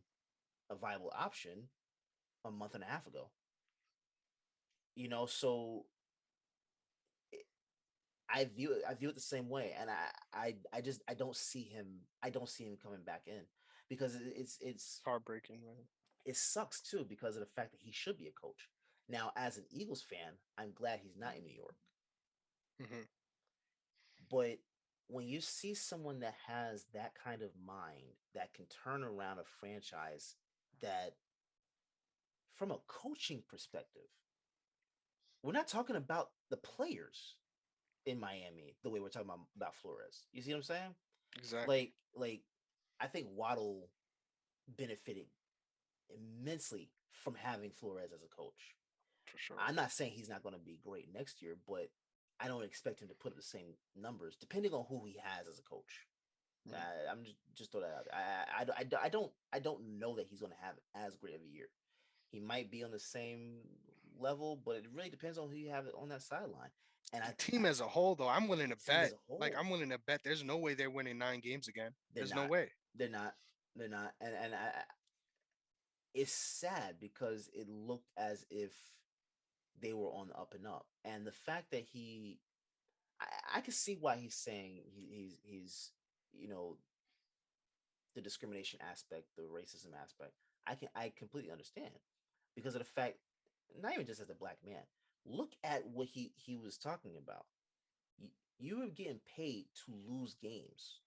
a viable option a month and a half ago. So I view it the same way, and I don't see him. I don't see him coming back in because It's heartbreaking, man. it sucks too, because of the fact that he should be a coach. Now, as an Eagles fan, I'm glad he's not in New York. Hmm. But when you see someone that has that kind of mind that can turn around a franchise, that from a coaching perspective, we're not talking about the players in Miami the way we're talking about Flores. You see what I'm saying? Exactly, Like I think Waddle benefited immensely from having Flores as a coach. for sure. I'm not saying he's not going to be great next year, but I don't expect him to put up the same numbers depending on who he has as a coach. Mm. I'm just throw that out there. I don't know that he's going to have as great of a year. He might be on the same level, but it really depends on who you have on that sideline. And The team as a whole, though, I'm willing the to team as bet. a Like, whole, I'm willing to bet there's no way they're winning 9 games again. they're There's no not. way. They're not. They're not. It's sad because it looked as if they were on the up and up. And the fact that I can see why he's saying he's you know the discrimination aspect, the racism aspect. I completely understand, because of the fact, not even just as a black man. Look at what he was talking about. You, you were getting paid to lose games.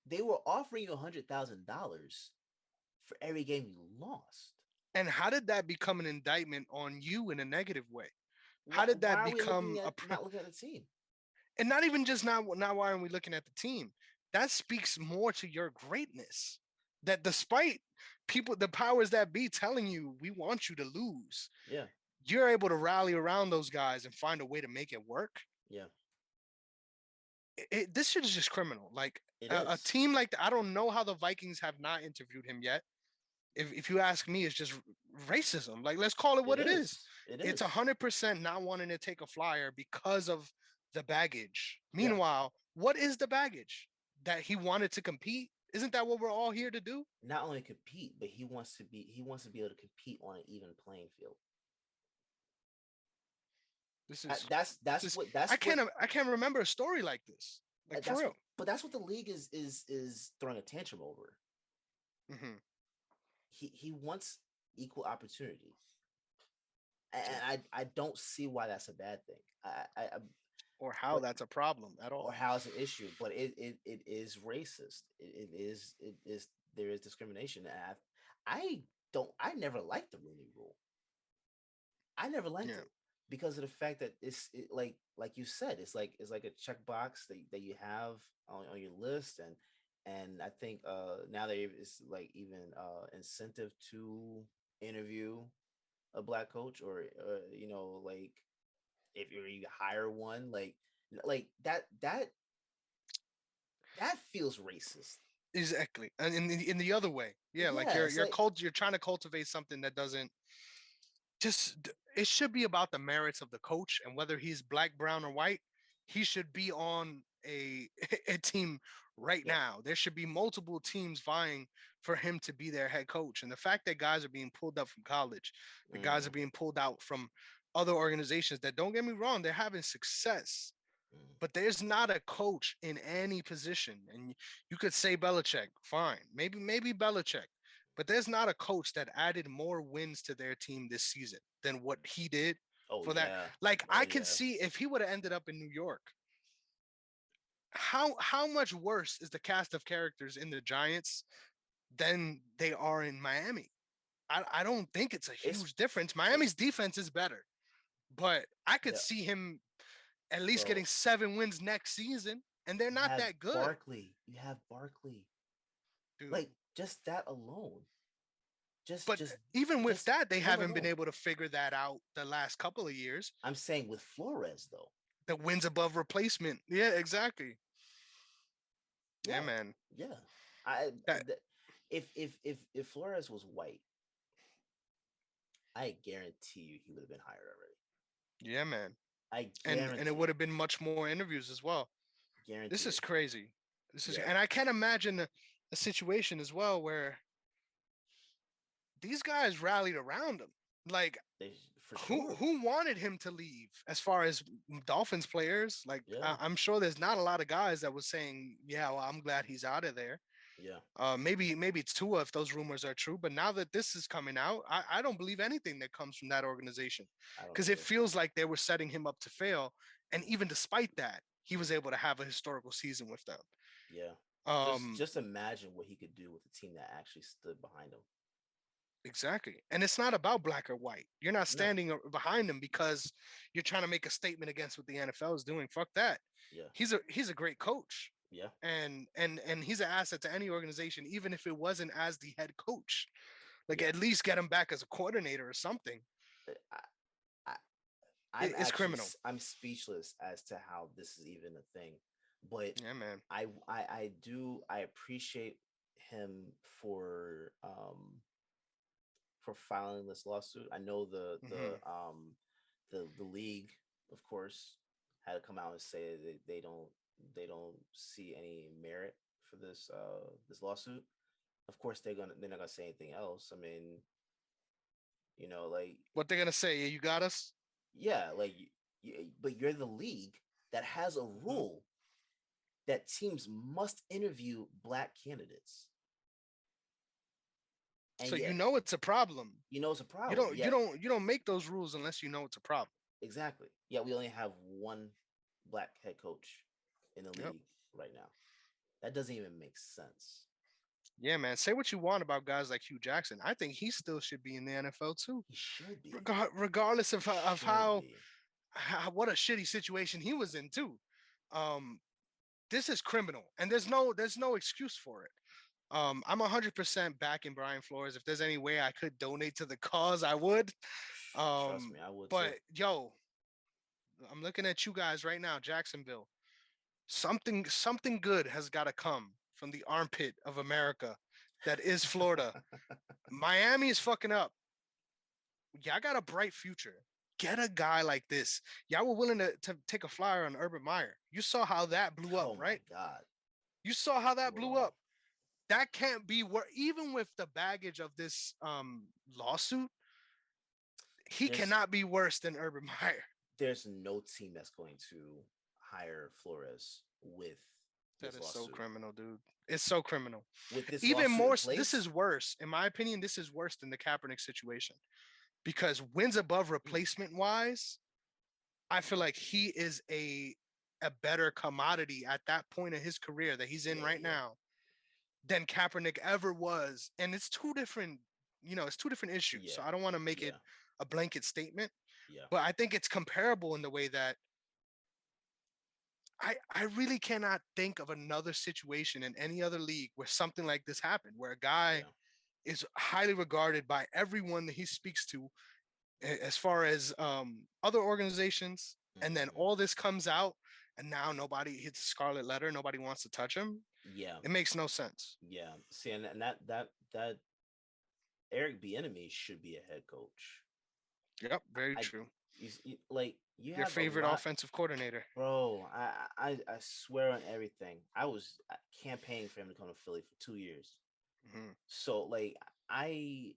They were offering you $100,000 for every game you lost. And how did that become an indictment on you in a negative way? Why How did why that are we looking become at not looking at the team? and not even just not why aren't we looking at the team? That speaks more to your greatness. That despite people, the powers that be telling you we want you to lose, Yeah, you're able to rally around those guys and find a way to make it work. yeah, This shit is just criminal. Like it a is. team like I don't know how the Vikings have not interviewed him yet. If you ask me, it's just racism. Like let's call it It what it is. is. It It's is. 100% not wanting to take a flyer because of the baggage. Yeah. Meanwhile, what is the baggage? That he wanted to compete? Isn't that what we're all here to do? Not only compete, but he wants to be able to compete on an even playing field. This is That's this. what that's what I can't remember a story like this. Like for that's real. what but that's what the league is throwing a tantrum over. Hmm. He wants equal opportunity, and Yeah. I don't see why that's a bad thing. Or how But that's a problem at or all. how it's an issue, but it is racist. It is there is discrimination. And I never liked the Rooney Rule. I never liked Yeah. it because of the fact that like you said, it's like a checkbox that you have on your list, and I think now there is like even incentive to interview a black coach, or like if you hire one, like that feels racist. Exactly. And in the other way. Yeah, like Yeah, you're it's you're like cult you're trying to cultivate something that doesn't it should be about the merits of the coach and whether he's black, brown, or white. He should be on a a team right yeah. now. There should be multiple teams vying for him to be their head coach. And the fact that guys are being pulled up from college, the guys are Mm, being pulled out from other organizations that, don't get me wrong, they're having success, mm, but there's not a coach in any position. And you could say Belichick, fine, maybe Belichick, but there's not a coach that added more wins to their team this season than what he did oh for that. yeah, Like oh I could yeah. see if he would have ended up in New York, how much worse is the cast of characters in the Giants than they are in Miami? I don't think it's a It's huge difference. it, Miami's defense is better, but I could the see him at least bro. getting 7 wins next season and they're You not have that good, Barkley. You have Barkley. dude. Like just that alone. Just But just even with just that, they him haven't been alone. able to figure that out the last couple of years. I'm saying with Flores though. The wins above replacement. Yeah, exactly. Yeah, Yeah. man. Yeah. I That if Flores was white, I guarantee you he would have been hired already. yeah, man. I And it guarantee would it. have been much more interviews as well. This Guarantee is it. crazy. This is, Yeah. and I can't imagine a situation as well where these guys rallied around him. Like They for who sure. who wanted him to leave? As far as Dolphins players, like Yeah. I'm sure there's not a lot of guys that was saying, "Yeah, well, I'm glad he's out of there." Yeah. Maybe Tua if those rumors are true. But now that this is coming out, I don't believe anything that comes from that organization I don't because it either. feels like they were setting him up to fail. And Mhm. even despite that, he was able to have a historical season with them. Yeah. Um, Just imagine what he could do with a team that actually stood behind him. exactly. And it's not about black or white. You're not No. standing behind him because you're trying to make a statement against what the NFL is doing. Fuck that. Yeah. He's a great coach. Yeah. And he's an asset to any organization, even if it wasn't as the head coach. Like Yeah. at least get him back as a coordinator or something. I, I It's criminal. I'm speechless as to how this is even a thing. But Yeah, man. I appreciate him for filing this lawsuit. I know Hmm. the league, of course, had to come out and say that they don't see any merit for this lawsuit. Of course, they're not gonna say anything else. I mean, like What they're gonna say? You got us. yeah, like but you're the league that has a Mhm. rule that teams must interview black candidates, and So you yet know it's a problem. it's a You problem. don't you Yet don't you don't make those rules unless you know it's a problem. exactly, yet we only have one black head coach in the Yep. league right now. That doesn't even make sense. Yeah, man. Say what you want about guys like Hugh Jackson. I think he still should be in the NFL too, He should be. regardless He of should be. how what a shitty situation he was in too. Um, this is criminal, and there's no excuse for it. I'm 100% backing Brian Flores. If there's any way I could donate to the cause, I would. Trust me, I would But too. yo, I'm looking at you guys right now, Jacksonville. Something good has got to come from the armpit of America that is Florida. Miami is fucking up. Y'all got a bright future. Get a guy like this. Y'all were willing to take a flyer on Urban Meyer. You saw how that blew up, Oh my right? god, You saw how that blew bro. up. That can't be where, even with the baggage of this lawsuit, he There's cannot be worse than Urban Meyer. there's no team that's going to hire Flores with That this is so lawsuit. criminal, dude. It's so criminal. With this Even lawsuit in more, this place, is worse. In my opinion, this is worse than the Kaepernick situation because wins above replacement wise, I feel like he is a better commodity at that point of his career that he's in yeah, right yeah, now than Kaepernick ever was. And it's two different, it's two different issues. yeah, So I don't want to make it yeah, a blanket statement, yeah, but I think it's comparable in the way that I really cannot think of another situation in any other league where something like this happened, where a guy yeah. is highly regarded by everyone that he speaks to as far as other organizations, and then Hmm. all this comes out, and now nobody hits scarlet letter, nobody wants to touch him. Yeah, It makes no sense. yeah. See, and that Eric Bieniemy should be a head coach. Yep, very I true. like you Your have a favorite lot, offensive coordinator. bro. I swear on everything. I was campaigning for him to come to Philly for 2 years. Hmm. So like I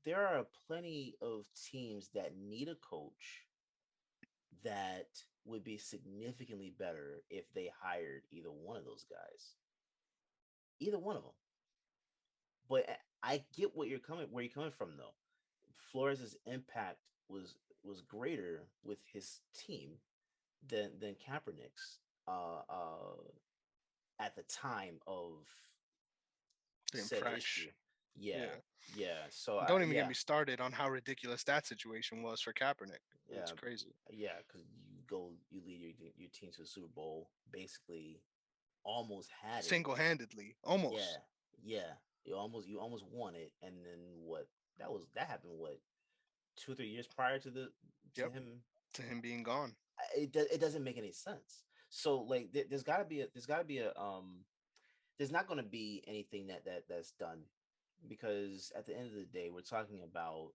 there are plenty of teams that need a coach that would be significantly better if they hired either one of those guys. Either one of them. But I get where you're coming from though. Flores' impact was greater with his team than Kaepernick's at the time of Being said fresh. issue. Yeah, Yeah. yeah. So Don't even get yeah, me started on how ridiculous that situation was for Kaepernick. It's yeah, crazy. yeah. Because you lead your team to the Super Bowl, basically almost had it. Single-handedly, Yeah, almost. yeah. You almost won it, and then what? That happened what 2 or 3 years prior to the to Yep, him. to him being gone. It doesn't make any sense. So like there's not going to be anything that's done, because at the end of the day we're talking about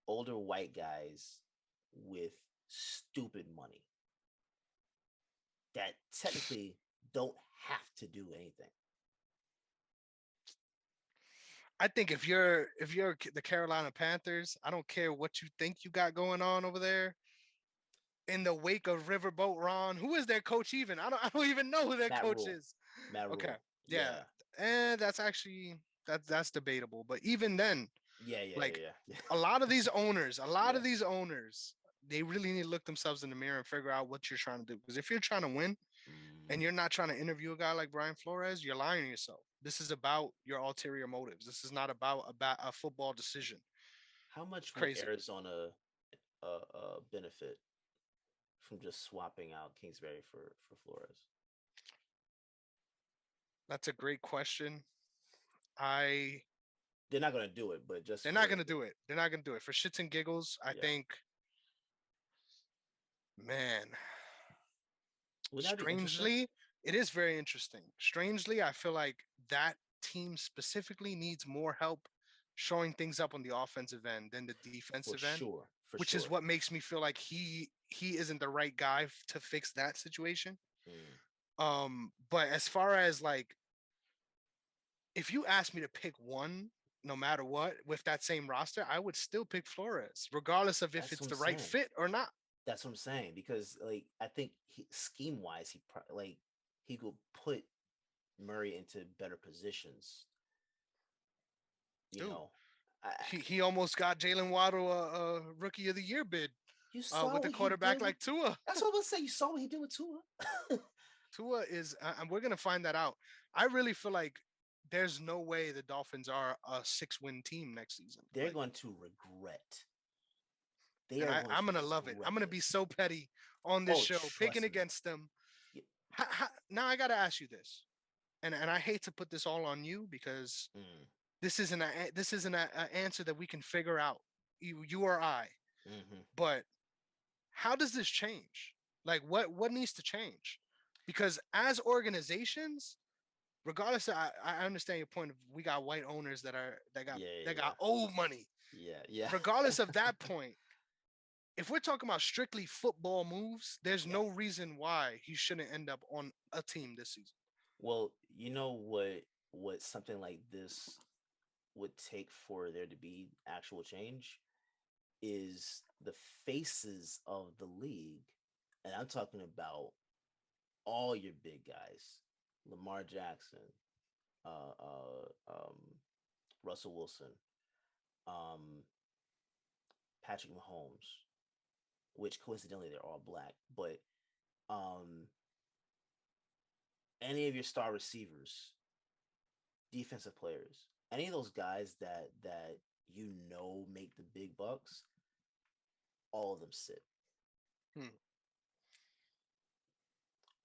older white guys with stupid money that technically don't have to do anything. I think if you're the Carolina Panthers, I don't care what you think you got going on over there. In the wake of Riverboat Ron, who is their coach even? I don't even know who their Matt coach Rule, is. Matt Okay, Rule, yeah, yeah, and that's actually that's debatable. But even then, yeah, yeah, like yeah, a lot of these owners, yeah. they really need to look themselves in the mirror and figure out what you're trying to do. Because if you're trying to win Mm. and you're not trying to interview a guy like Brian Flores, you're lying to yourself. This is about your ulterior motives. This is not about a football decision. How much would Crazy. Arizona benefit from just swapping out Kingsbury for Flores? That's a great question. I They're not going to do it, but just They're not for gonna do it. They're not gonna do it for shits and giggles. I yeah, think, man, would that be interesting? strangely, it is very interesting. Strangely, I feel like that team specifically needs more help showing things up on the offensive end than the For defensive end, sure, for which is sure. what makes me feel like he isn't the right guy to fix that situation. Mm. But as far as like, if you ask me to pick one, no matter what, with that same roster, I would still pick Flores, regardless of if That's it's what I'm the right saying. fit or not. That's what I'm saying, because like I think scheme wise, like he could put Murray into better positions. You Dude, know, he almost got Jalen Waddle a rookie of the year bid you saw with a what he quarterback did with. like Tua. That's what I'm gonna say. You saw what he did with Tua. Tua is, and we're gonna find that out. I really feel like there's no way the Dolphins are a 6-win team next season. They're Like, going to regret. They and are going I'm to gonna love it. regret I'm gonna be this. so petty on this Oh, show, picking trust me. against them. Y- Now I gotta ask you this, and I hate to put this all on you because Mm, this isn't a answer that we can figure out, you or I. hmm. But how does this change? Like, what needs to change? Because as organizations, regardless of, I understand your point of we got white owners Yeah, that yeah, got old money. yeah, yeah, Regardless of that point, if we're talking about strictly football moves, there's yeah. no reason why he shouldn't end up on a team this season. Well, you know what something like this would take for there to be actual change is the faces of the league, and I'm talking about all your big guys, Lamar Jackson, uh, uh, um, Russell Wilson, um, Patrick Mahomes, which coincidentally they're all black, but um, any of your star receivers, defensive players, any of those guys that make the big bucks, all of them sit. Hmm.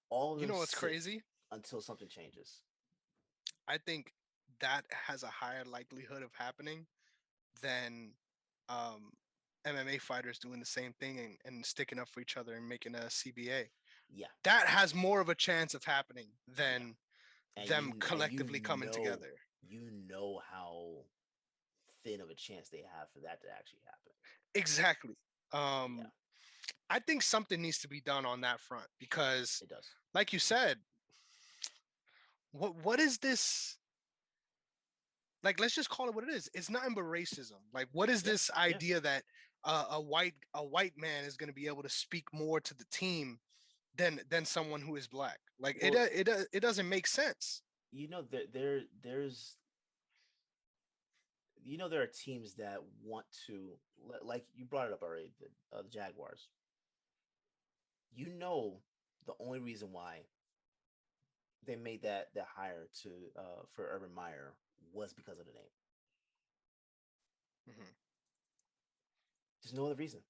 All of You them know what's sit crazy? until something changes. I think that has a higher likelihood of happening than um, MMA fighters doing the same thing and sticking up for each other and making a CBA. Yeah, That has more of a chance of happening yeah, than and them collectively coming know together. you know how thin of a chance they have for that to actually happen. Exactly. Yeah, Um, I think something needs to be done on that front because, it does. like you said, what is this? Like, let's just call it what it is. It's nothing but racism. Like, what is Yeah, this yeah. idea that a white man is going to be able to speak more to the team than someone who is black? Like, Well, it doesn't make sense. there's there are teams that want to, like you brought it up already, the Jaguars. You know, the only reason why they made that hire to for Urban Meyer was because of the name. Mhm. There's no other reason.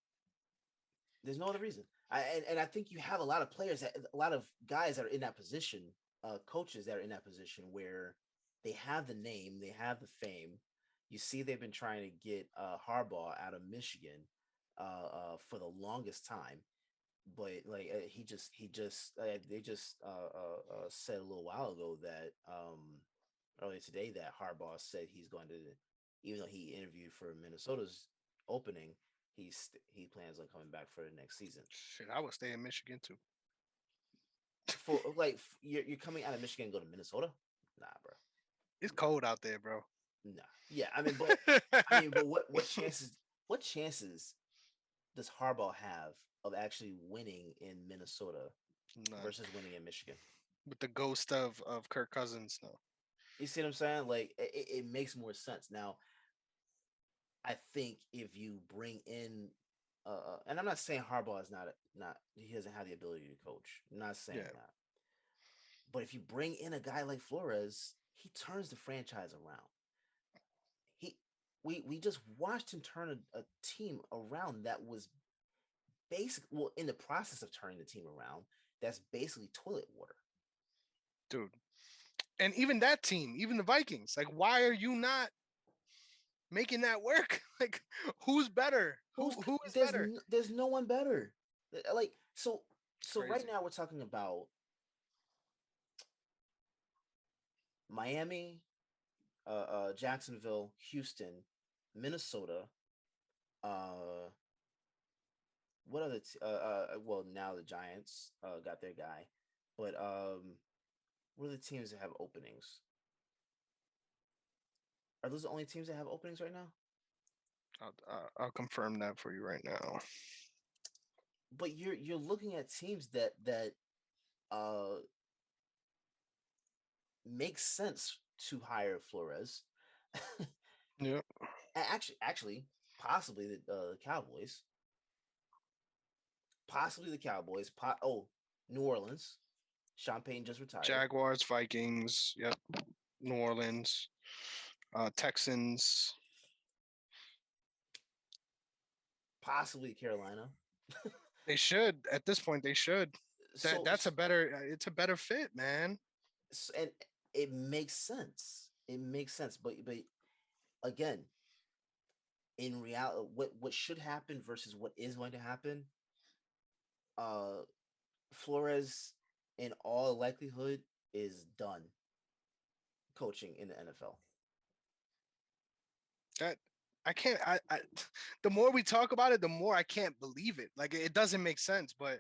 There's no other reason. And I think you have a lot of players, a lot of guys that are in that position, coaches that are in that position where they have the name, they have the fame. You see, they've been trying to get Harbaugh out of Michigan for the longest time, but like they just said a little while ago that earlier today that Harbaugh said he's going to, even though he interviewed for Minnesota's opening, he plans on coming back for the next season. Shit, I would stay in Michigan too. For like you're coming out of Michigan and go to Minnesota? Nah, bro. It's cold out there, bro. Nah. Yeah, I mean, but what chances does Harbaugh have of actually winning in Minnesota None. versus winning in Michigan? With the ghost of Kirk Cousins, no. You see what I'm saying? Like it makes more sense now. I think if you bring in, and I'm not saying Harbaugh is not he doesn't have the ability to coach. I'm not saying Yeah, that, but if you bring in a guy like Flores, he turns the franchise around. He we just watched him turn a team around that was in the process of turning the team around. That's basically toilet water. dude. And even that team, even the Vikings, like, why are you not making that work? Like, who's better? Who is better? There's no one better. Like It's so right crazy. now we're talking about Miami, Jacksonville, Houston, Minnesota. Uh, what other? Well, now the Giants got their guy, but what are the teams that have openings? Are those the only teams that have openings right now? I'll confirm that for you right now. But you're looking at teams that uh make sense to hire Flores. Yeah, actually, possibly the Cowboys, possibly the Cowboys. New Orleans. Champagne just retired. Jaguars, Vikings. Yep, New Orleans, Texans. Possibly Carolina. They should at this point. They should. So, That's a better. It's a better fit, man. and it makes sense. It makes sense. But again, in reality, what should happen versus what is going to happen. Uh, Flores, in all likelihood, is done coaching in the NFL. That I can't. The more we talk about it, the more I can't believe it. Like, it doesn't make sense, but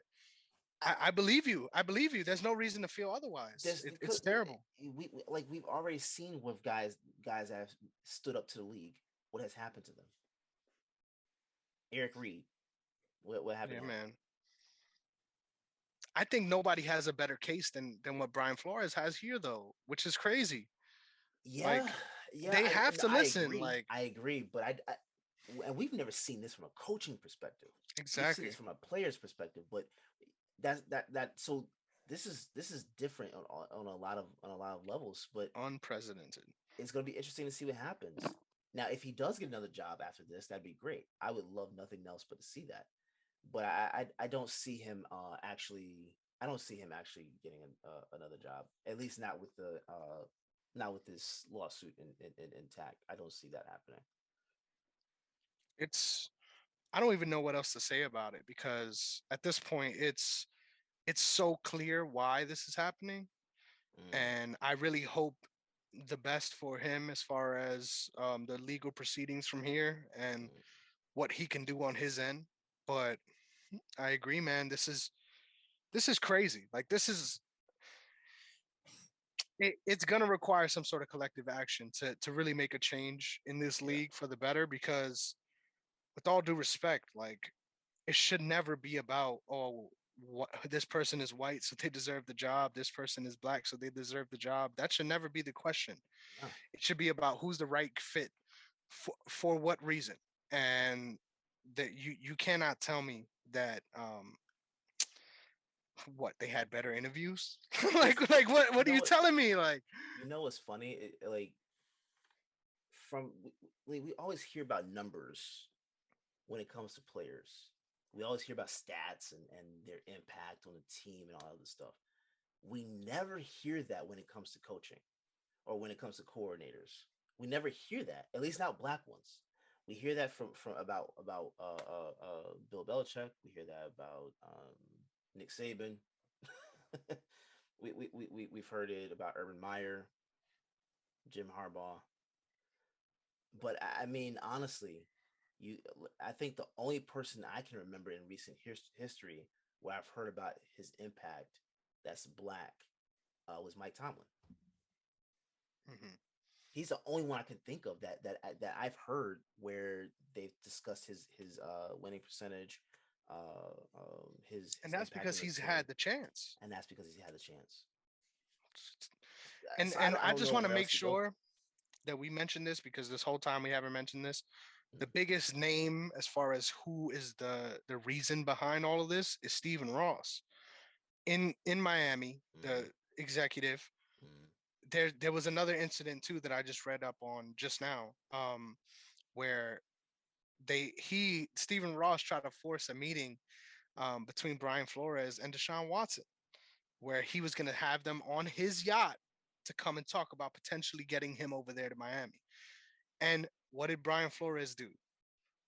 I, I believe you. I believe you. There's no reason to feel otherwise. there's It's because terrible. we've already seen with guys that have stood up to the league. What has happened to them? Eric Reed. What happened Yeah, to him? man. I think nobody has a better case than what Brian Flores has here, though, which is crazy. Yeah, Like, yeah, they have no, to I listen. agree. Like, I agree, but and we've never seen this from a coaching perspective. We've seen exactly, this from a player's perspective, but so this is different on a lot of levels. But unprecedented. it's going to be interesting to see what happens. Now, if he does get another job after this, that'd be great. I would love nothing else but to see that. But I don't see him actually. I don't see him actually getting another job. At least not with this lawsuit intact. I don't see that happening. It's I don't even know what else to say about it because at this point it's so clear why this is happening, Mm, and I really hope the best for him as far as the legal proceedings from here and mm. what he can do on his end. But I agree, man. This is crazy. Like, it's gonna require some sort of collective action to really make a change in this Yeah, league for the better. Because, with all due respect, like, it should never be about, oh, what, this person is white so they deserve the job, this person is black so they deserve the job. That should never be the question. no, It should be about who's the right fit for what reason. And that you cannot tell me that what, they had better interviews. because Like, you what are know you what telling me? Like, what's funny? Like from we always hear about numbers when it comes to players. We always hear about stats and their impact on the team and all that other stuff. We never hear that when it comes to coaching or when it comes to coordinators. We never hear that, at least not black ones. We hear that from about Bill Belichick. We hear that about Nick Saban. We've heard it about Urban Meyer, Jim Harbaugh. But I mean, honestly, you I think the only person I can remember in recent history where I've heard about his impact that's black was Mike Tomlin. Hmm. He's the only one I can think of that I've heard where they've discussed his winning percentage, And his that's impact on because the he's team, had the chance. and that's because he had a chance. And So and I I don't just know want to where make else to go. sure that we mention this because this whole time we haven't mentioned this. Mm, The biggest name as far as who is the reason behind all of this is Stephen Ross in Miami, mm, the executive. mm, There was another incident too that I just read up on just now, where they he Stephen Ross tried to force a meeting between Brian Flores and Deshaun Watson, where he was going to have them on his yacht to come and talk about potentially getting him over there to Miami. And what did Brian Flores do?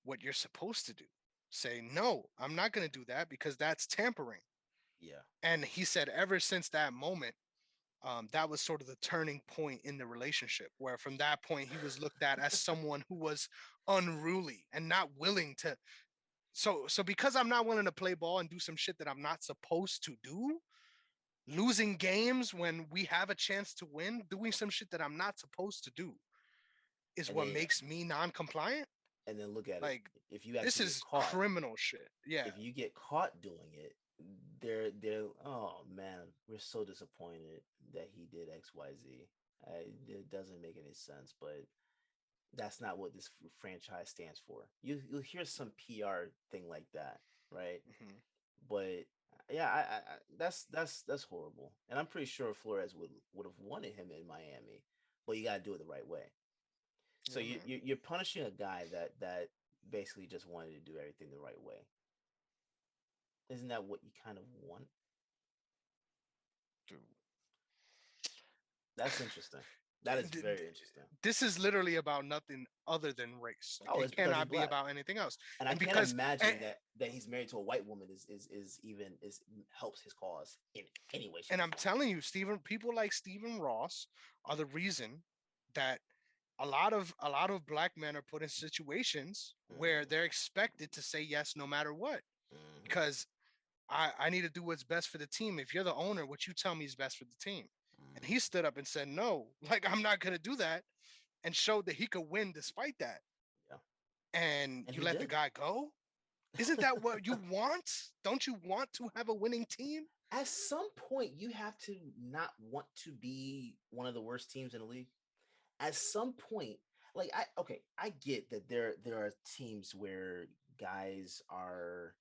What you're supposed to do. Say, no, I'm not going to do that because that's tampering. yeah, And he said, ever since that moment, that was sort of the turning point in the relationship, where from that point, he was looked at as someone who was unruly and not willing to. So because I'm not willing to play ball and do some shit that I'm not supposed to do, losing games when we have a chance to win, doing some shit that I'm not supposed to do is and what then makes me non-compliant. look at it. Like If you this actually get is caught, criminal shit. Yeah. if you get caught doing it, they're oh man, we're so disappointed that he did XYZ. It doesn't make any sense, but that's not what this franchise stands for. You'll hear some PR thing like that, right? Hmm. But yeah, that's horrible, and I'm pretty sure Flores would have wanted him in Miami, but you got to do it the right way. So Yeah, man. you're punishing a guy that basically just wanted to do everything the right way. Isn't that what you kind of want? Dude. That's interesting. That is very interesting. This is literally about nothing other than race. Like Oh, it it's because he's cannot be black, about anything else. and I And can't because and, imagine that he's married to a white woman is even is helps his cause in any way, shape, and or I'm form. telling you, Stephen, people like Stephen Ross are the reason that a lot of black men are put in situations where Mm-hmm, they're expected to say yes no matter what. mm-hmm, Because I need to do what's best for the team. If you're the owner, what you tell me is best for the team. And mm-hmm. he stood up and said, no, like I'm not gonna do that, and showed that he could win despite that. Yeah, And and you he let the did. guy go? Isn't that what you want? Don't you want to have a winning team? At some point, you have to not want to be one of the worst teams in the league. At some point, like I get that there are teams where guys are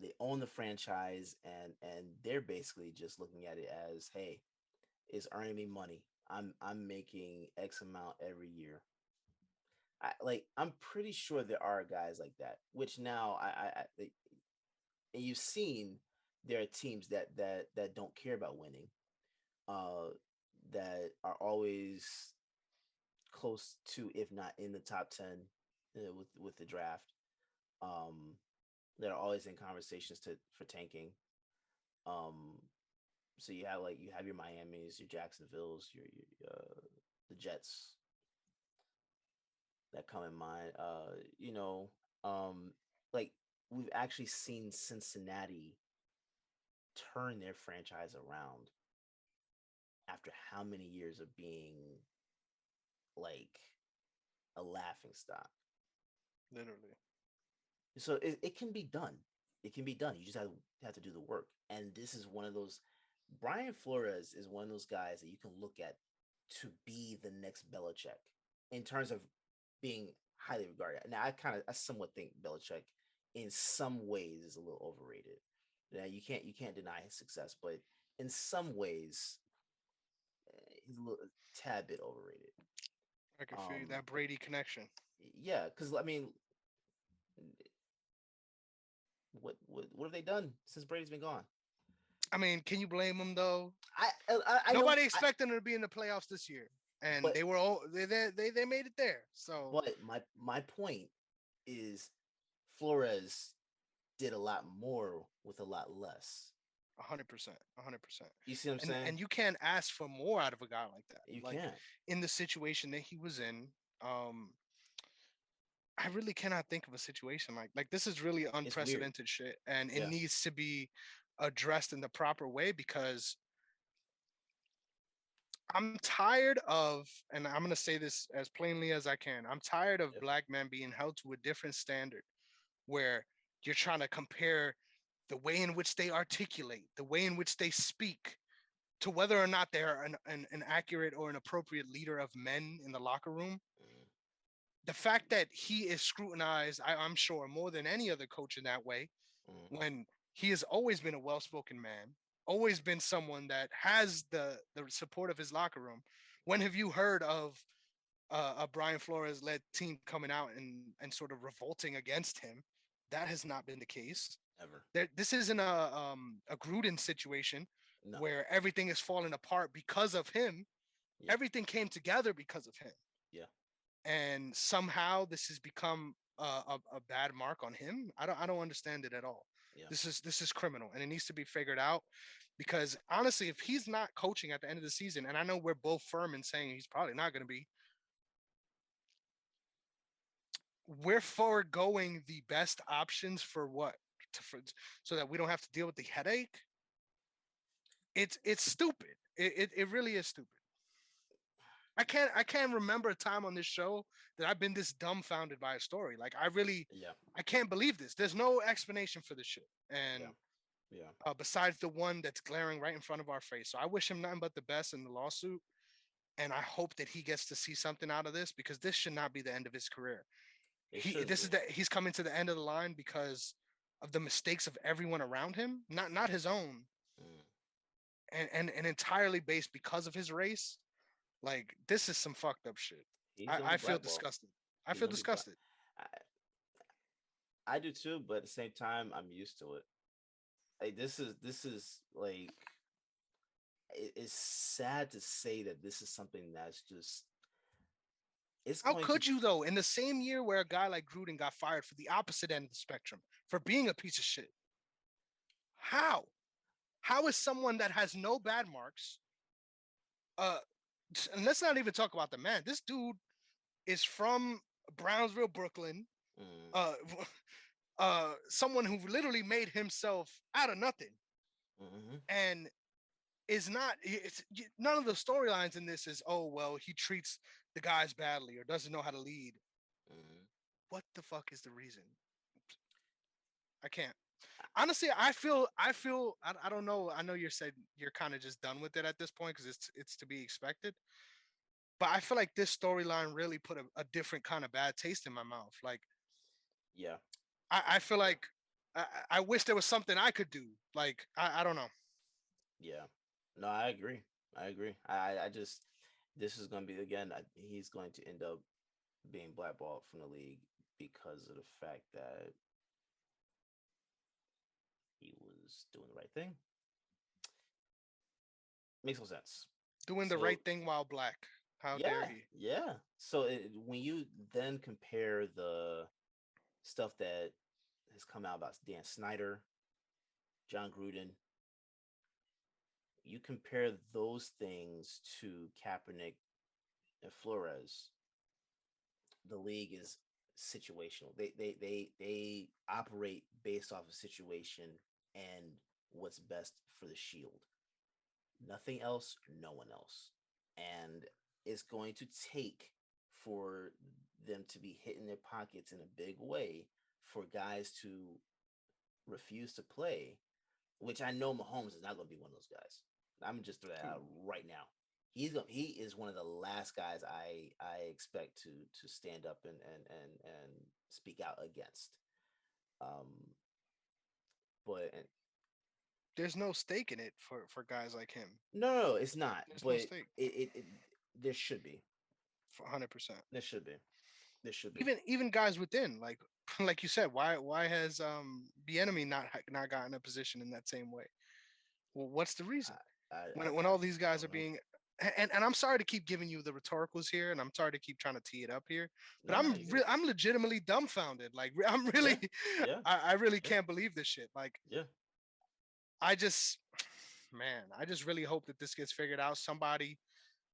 they own the franchise and they're basically just looking at it as, hey, it's earning me money. I'm making X amount every year. I'm pretty sure there are guys like that. Which now and you've seen there are teams that don't care about winning, uh, that are always close to, if not in the top 10 with the draft. Um, that are always in conversations to for tanking. Um, so you have your Miami's, your Jacksonville's, your the Jets that come in mind. Um, like we've actually seen Cincinnati turn their franchise around after how many years of being like a laughing stock. Literally. So it can be done. It can be done. You just have to do the work. And this is one of those. Brian Flores is one of those guys that you can look at to be the next Belichick in terms of being highly regarded. Now I somewhat think Belichick in some ways is a little overrated. Now you can't deny his success, but in some ways he's a little a tad bit overrated. I can feel you, Um, that Brady connection. yeah, because I mean, what have they done since Brady's been gone? I mean, can you blame them though? I don't. Nobody expected them to be in the playoffs this year, and But they were all they made it there. So my point is Flores did a lot more with a lot less. 100%, 100%. You see what I'm saying? And you can't ask for more out of a guy like that. You Like can't. in the situation that he was in, um, I really cannot think of a situation like this is really It's weird. unprecedented shit, and it Yeah. needs to be addressed in the proper way because I'm tired of, and I'm gonna say this as plainly as I can. I'm tired of Yeah. black men being held to a different standard where you're trying to compare the way in which they articulate, the way in which they speak, to whether or not they're an accurate or an appropriate leader of men in the locker room. Mm, The fact that he is scrutinized, I'm sure, more than any other coach in that way, mm. when he has always been a well-spoken man, always been someone that has the support of his locker room. When have you heard of a Brian Flores led team coming out and sort of revolting against him? That has not been the case. Ever. This isn't a Gruden situation No. where everything is falling apart because of him. Yeah. Everything came together because of him, Yeah. and somehow this has become a bad mark on him. I don't understand it at all. Yeah. This is criminal, and it needs to be figured out. Because honestly, if he's not coaching at the end of the season, and I know we're both firm in saying he's probably not going to be, we're foregoing the best options for what? So that we don't have to deal with the headache. It's stupid. It really is stupid. I can't remember a time on this show that I've been this dumbfounded by a story. Like Yeah. I can't believe this. There's no explanation for this shit. And Yeah. Yeah. besides the one that's glaring right in front of our face. So I wish him nothing but the best in the lawsuit. And I hope that he gets to see something out of this because this should not be the end of his career. It shouldn't be. He's coming to the end of the line because of the mistakes of everyone around him, not his own, Mm. and entirely based because of his race. Like this is some fucked up shit. He's gonna I be feel blackballed. disgusted. I He's feel gonna be black. disgusted. I, I do too, but at the same time, I'm used to it. Like this is like it's sad to say that this is something that's just it's How going to could you though? In the same year where a guy like Gruden got fired for the opposite end of the spectrum for being a piece of shit. How? How is someone that has no bad marks? Uh, and let's not even talk about the man. This dude is from Brownsville, Brooklyn. mm, Uh, someone who literally made himself out of nothing mhm, and is not. None of the storylines in this is oh well he treats the guys badly or doesn't know how to lead. mhm. What the fuck is the reason? I can't. Honestly, I don't know. I know you're kind of just done with it at this point because it's to be expected. But I feel like this storyline really put a different kind of bad taste in my mouth. Like Yeah. I feel Yeah. like I wish there was something I could do. Like I don't know. Yeah. No, I agree. I agree. I just this is going to be again. He's going to end up being blackballed from the league because of the fact that he was doing the right thing. Makes no sense. Doing the So right thing while black. How dare yeah, he? yeah. So when you then compare the stuff that has come out about Dan Snyder, John Gruden, you compare those things to Kaepernick and Flores, the league is situational. They operate based off of situation and what's best for the shield. Nothing else, no one else. And it's going to take for them to be hitting their pockets in a big way for guys to refuse to play, which I know Mahomes is not going to be one of those guys. I'm just throw that out right now. He is one of the last guys I expect to stand up and speak out against. Um, but There's no stake in it for guys like him. no, it's not. There's no But stake it there should be. for 100%. There should be. There should be. Even guys within like like you said, why has the enemy not gotten a position in that same way? Well, what's the reason? When all these I guys are don't know. being and I'm sorry to keep giving you the rhetoricals here, and I'm sorry to keep trying to tee it up here, but No, no, you're good. I'm legitimately dumbfounded. Like I'm Yeah, really, yeah, I really yeah, can't believe this shit. Like yeah. I just, man, I just really hope that this gets figured out. Somebody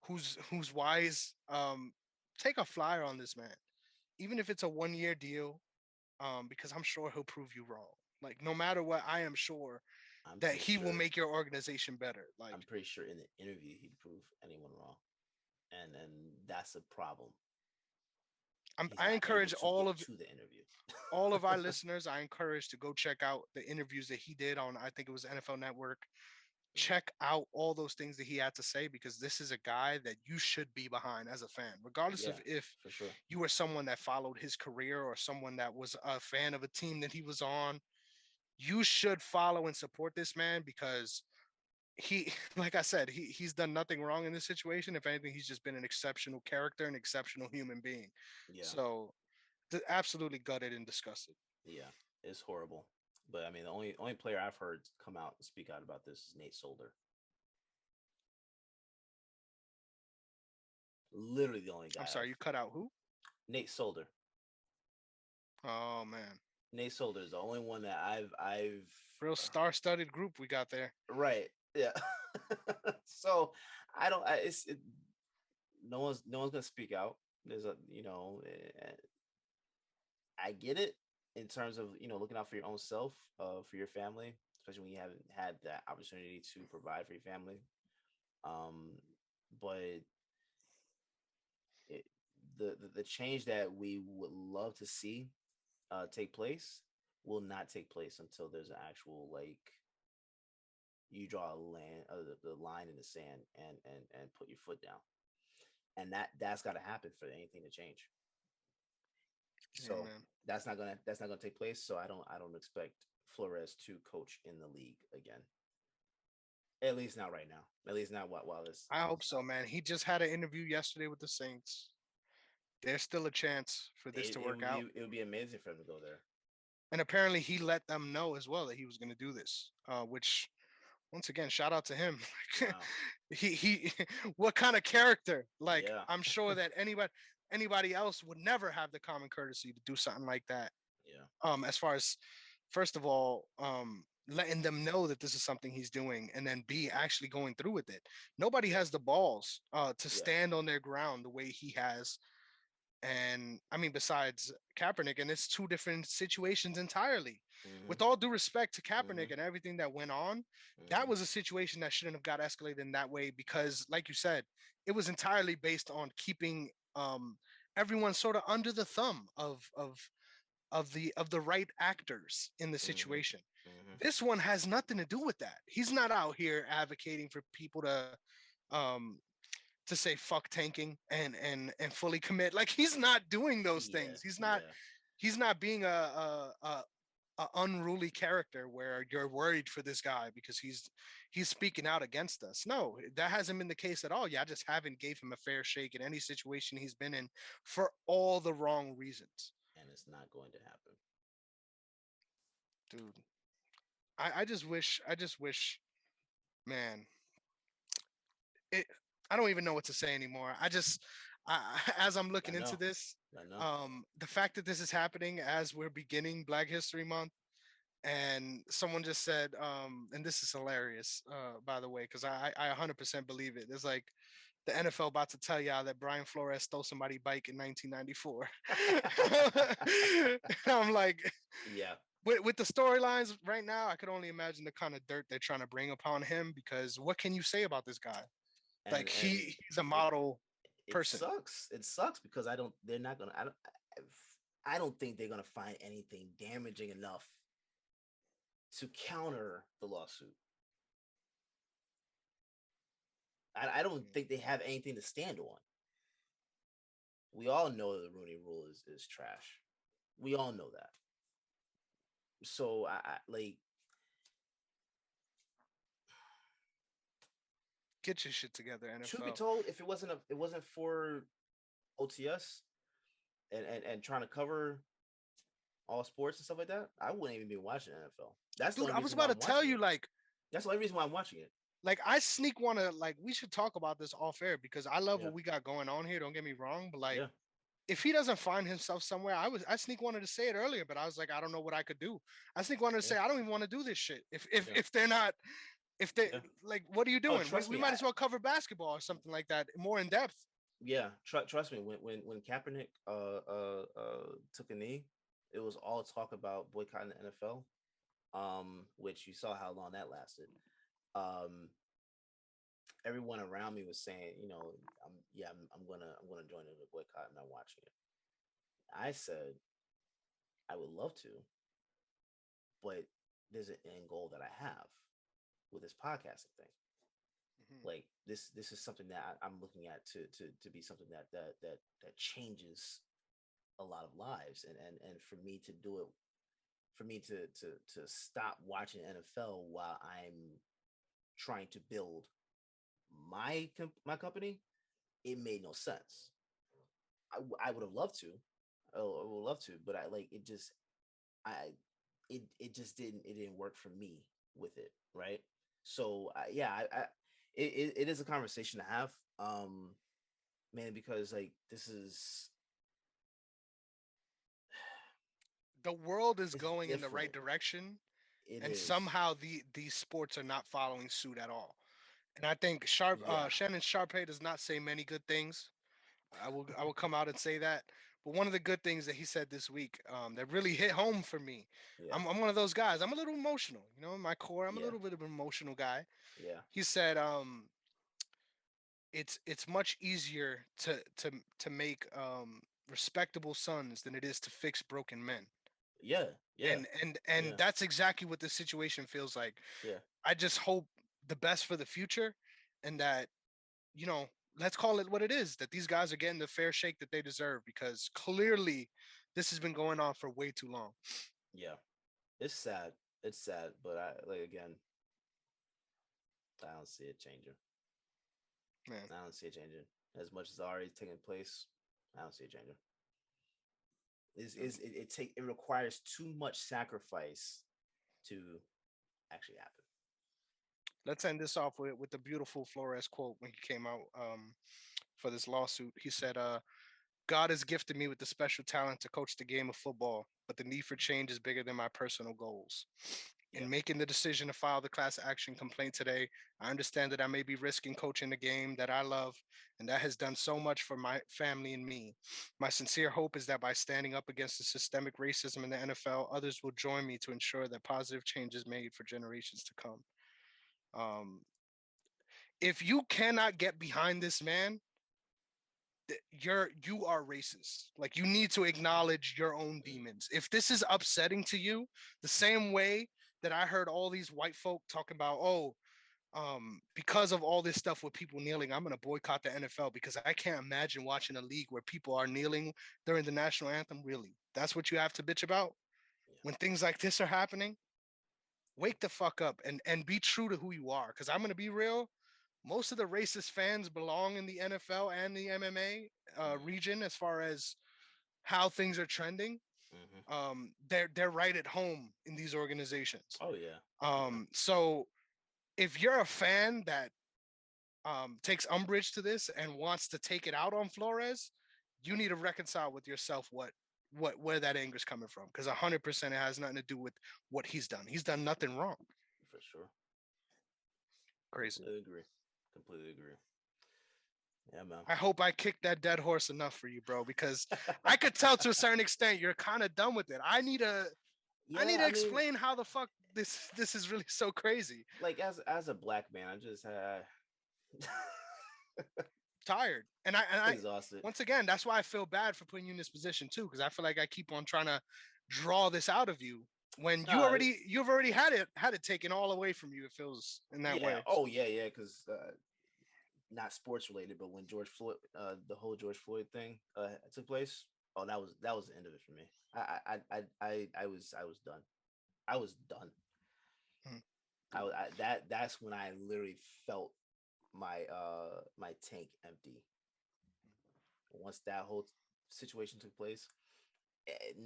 who's wise, take a flyer on this man, even if it's a 1 year deal, because I'm sure he'll prove you wrong. Like no matter what, I am sure I'm that pretty he will sure. make your organization better. Like I'm pretty sure in the interview he'd prove anyone wrong, and that's a problem. He's I not able encourage to get to the interview. all of our listeners, I encourage to go check out the interviews that he did on, I think it was NFL Network. Mm, Check out all those things that he had to say because this is a guy that you should be behind as a fan, regardless of yeah, if for sure. you were someone that followed his career or someone that was a fan of a team that he was on. You should follow and support this man because he, like I said, he's done nothing wrong in this situation. If anything, he's just been an exceptional character, an exceptional human being. Yeah, So, absolutely gutted and disgusted. yeah. It's horrible. But I mean, the only player I've heard come out and speak out about this is Nate Solder. Literally the only guy I'm I've sorry, you cut out who? Nate Solder. Oh man, Nate Solder is the only one that I've real star-studded group we got there. right. Yeah. So I don't. No one's gonna speak out. There's a I get it in terms of looking out for your own self, for your family, especially when you haven't had that opportunity to provide for your family. Um, but it, the change that we would love to see take place will not take place until there's an actual like you draw the line in the sand and put your foot down, and that's got to happen for anything to change. Yeah, So man. that's not gonna take place. So I don't expect Flores to coach in the league again. At least not right now. At least not while this I hope comes so, out. man. He just had an interview yesterday with the Saints. There's still a chance for this It, to it work would be out. it would be amazing for him to go there. And apparently he let them know as well that he was going to do this, which once again, shout out to him. Wow. He what kind of character? Like Yeah. I'm sure that anybody else would never have the common courtesy to do something like that. Yeah. As far as first of all, letting them know that this is something he's doing, and then B actually going through with it. Nobody Yeah. has the balls to Yeah. stand on their ground the way he has. And I mean, besides Kaepernick, and it's two different situations entirely. Mhm. With all due respect to Kaepernick Mhm. and everything that went on, that Mhm. was a situation that shouldn't have got escalated in that way because, like you said, it was entirely based on keeping everyone sort of under the thumb of the right actors in the Mhm. situation. Mhm. This one has nothing to do with that. He's not out here advocating for people um to say fuck tanking and fully commit. Like he's not doing those Yeah. things. Yeah. He's not being a unruly character where you're worried for this guy because he's speaking out against us. No, that hasn't been the case at all. Yeah, I just haven't gave him a fair shake in any situation he's been in for all the wrong reasons. And it's not going to happen. Dude, I just wish, man, it, I don't even know what to say anymore. As I'm I looking into know. this, I know. the fact that this is happening as we're beginning Black History Month, and someone just said, and this is hilarious, by the way, because I 100% believe it. It's like the NFL about to tell y'all that Brian Flores stole somebody's bike in 1994. I'm like, Yeah. with the storylines right now, I could only imagine the kind of dirt they're trying to bring upon him because what can you say about this guy? And Like and he's a it model it person. sucks. It sucks because I don't. They're not gonna. I don't think they're gonna find anything damaging enough to counter the lawsuit. I don't think they have anything to stand on. We all know that the Rooney Rule is trash. We all know that. So I like Get your shit together, truth be NFL. told, if it wasn't for OTS and trying to cover all sports and stuff like that, I wouldn't even be watching NFL. That's the Dude, only I was reason why about to I'm tell watching you, it. like, That's the only reason why I'm watching it. I sneak want to, like, we should talk about this off air because I love Yeah, what we got going on here. Don't get me wrong, but like, yeah, if he doesn't find himself somewhere, I sneak wanted to say it earlier, but I was like, I don't know what I could do. I sneak wanted to yeah, say I don't even want to do this shit. yeah, If they're not, if they yeah. like, what are you Oh, doing? We, trust we me, might as well cover basketball or something like that more in depth. trust me. When Kaepernick took a knee, it was all talk about boycotting the NFL. Which you saw how long that lasted. Um, Everyone around me was saying, I'm gonna join the boycott. I'm not watching it. I said I would love to, but there's an end goal that I have with this podcasting thing. Mhm. Like this is something that I'm looking at to be something that changes a lot of lives, and for me to do it, for me to stop watching NFL while I'm trying to build my company, it made no sense. I would have loved to. I would love to, but I like it just I it just didn't work for me with it, right? So yeah, it is a conversation to have, man, because like this is The world is it's going in the right different. direction, It and is. somehow these sports are not following suit at all. And I think Sharp Yeah, Shannon Sharpe does not say many good things. I will come out and say that. But one of the good things that he said this week, that really hit home for me. yeah, I'm one of those guys. I'm a little emotional, in my core. I'm a yeah, little bit of an emotional guy. yeah, He said, it's much easier to make respectable sons than it is to fix broken men. yeah, yeah, And yeah, that's exactly what the situation feels like. yeah, I just hope the best for the future, and that, you know, let's call it what it is, that these guys are getting the fair shake that they deserve, because clearly this has been going on for way too long. yeah. It's sad. It's sad, but I like again. I don't see it changing. Man, I don't see it changing. As much as already taking place, I don't see it changing. It requires too much sacrifice to actually happen. let's end this off with the beautiful Flores quote when he came out for this lawsuit. He said, God has gifted me with the special talent to coach the game of football, but the need for change is bigger than my personal goals. Yeah, In making the decision to file the class action complaint today, I understand that I may be risking coaching the game that I love and that has done so much for my family and me. My sincere hope is that by standing up against the systemic racism in the NFL, others will join me to ensure that positive change is made for generations to come. Um, if you cannot get behind this man, you are racist. Like, you need to acknowledge your own demons. If this is upsetting to you, the same way that I heard all these white folk talking about, oh, because of all this stuff with people kneeling, I'm going to boycott the NFL because I can't imagine watching a league where people are kneeling during the national anthem. Really, that's what you have to bitch about yeah, when things like this are happening? Wake the fuck up and be true to who you are. Because I'm going to be real, most of the racist fans belong in the NFL and the MMA mm, region as far as how things are trending. mm-hmm. They're right at home in these organizations. Oh yeah, yeah, So if you're a fan that takes umbrage to this and wants to take it out on Flores, you need to reconcile with yourself what where that anger is coming from, because 100% it has nothing to do with what he's done. He's done nothing wrong. for sure. Crazy. Completely agree. Completely agree. Yeah, man. I hope I kicked that dead horse enough for you, bro, because I could tell to a certain extent you're kind of done with it. I need Yeah, to I mean, explain how the fuck this is really so crazy. like as a black man, I just Tired. And I exhausted. once again, that's why I feel bad for putting you in this position too, because I feel like I keep on trying to draw this out of you when Nah, you've already had it taken all away from you. It feels in that yeah. way. Oh yeah, yeah. Because not sports related, but when George Floyd, the whole George Floyd thing took place, oh, that was the end of it for me. I was done. I was done. Mhm. That's when I literally felt my tank empty. Once that whole situation took place,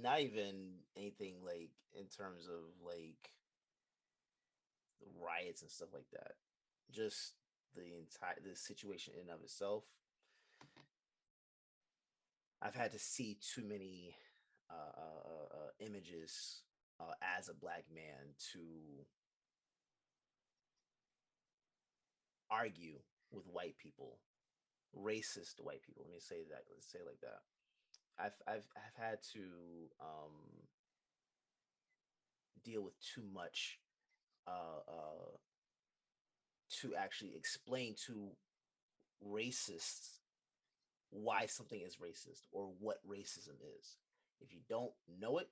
not even anything like in terms of like riots and stuff like that. Just the situation in and of itself. I've had to see too many images as a black man to argue with white people, racist white people. Let me say that. Let's say it like that. I've had to deal with too much uh, to actually explain to racists why something is racist or what racism is. If you don't know it,